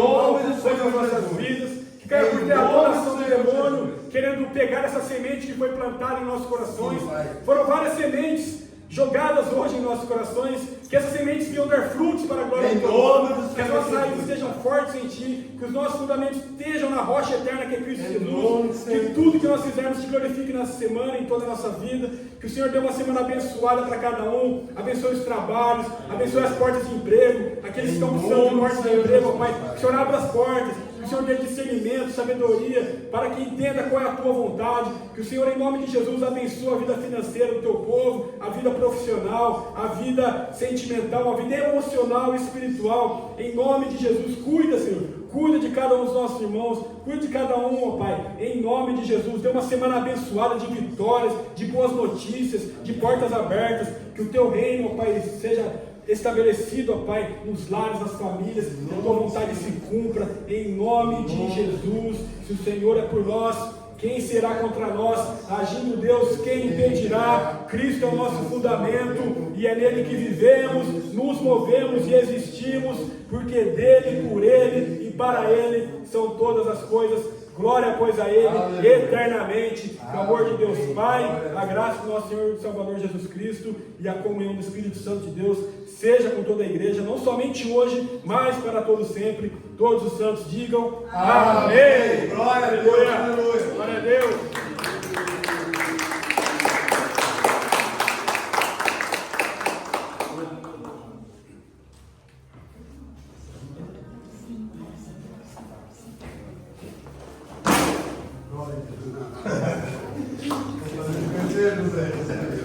sobre as nossas vidas. Que caia por terra toda ação do demônio, querendo pegar essa semente que foi plantada em nossos corações. Foram várias sementes jogadas hoje em nossos corações, que essas sementes venham dar frutos para a glória de Deus, que as nossas raízes estejam fortes em Ti, que os nossos fundamentos estejam na rocha eterna que é Cristo Jesus, que tudo que nós fizermos Te glorifique nessa semana, em toda a nossa vida, que o Senhor dê uma semana abençoada para cada um, abençoe os trabalhos, abençoe as portas de emprego, aqueles que estão precisando de portas de emprego, Pai, que o Senhor abra as portas, que o Senhor dê discernimento, sabedoria, para que entenda qual é a Tua vontade, que o Senhor, em nome de Jesus, abençoe a vida financeira do Teu povo, a vida profissional, a vida sentimental, a vida emocional e espiritual, em nome de Jesus. Cuida, Senhor, cuida de cada um dos nossos irmãos, cuida de cada um, ó Pai, em nome de Jesus. Dê uma semana abençoada de vitórias, de boas notícias, de portas abertas, que o Teu reino, ó Pai, seja estabelecido, ó Pai, nos lares, nas famílias, que a Tua vontade se cumpra, em nome de Jesus. Se o Senhor é por nós, quem será contra nós? Agindo Deus, quem impedirá? Cristo é o nosso fundamento e é nele que vivemos, nos movemos e existimos, porque dele, por ele e para ele são todas as coisas. Glória, pois, a Ele eternamente. O amor de Deus Pai, a graça do nosso Senhor e Salvador Jesus Cristo e a comunhão do Espírito Santo de Deus seja com toda a igreja, não somente hoje, mas para todos sempre. Todos os santos digam amém. Glória a Deus. Aleluia. Glória a Deus.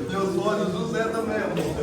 Meus olhos, José também, amor.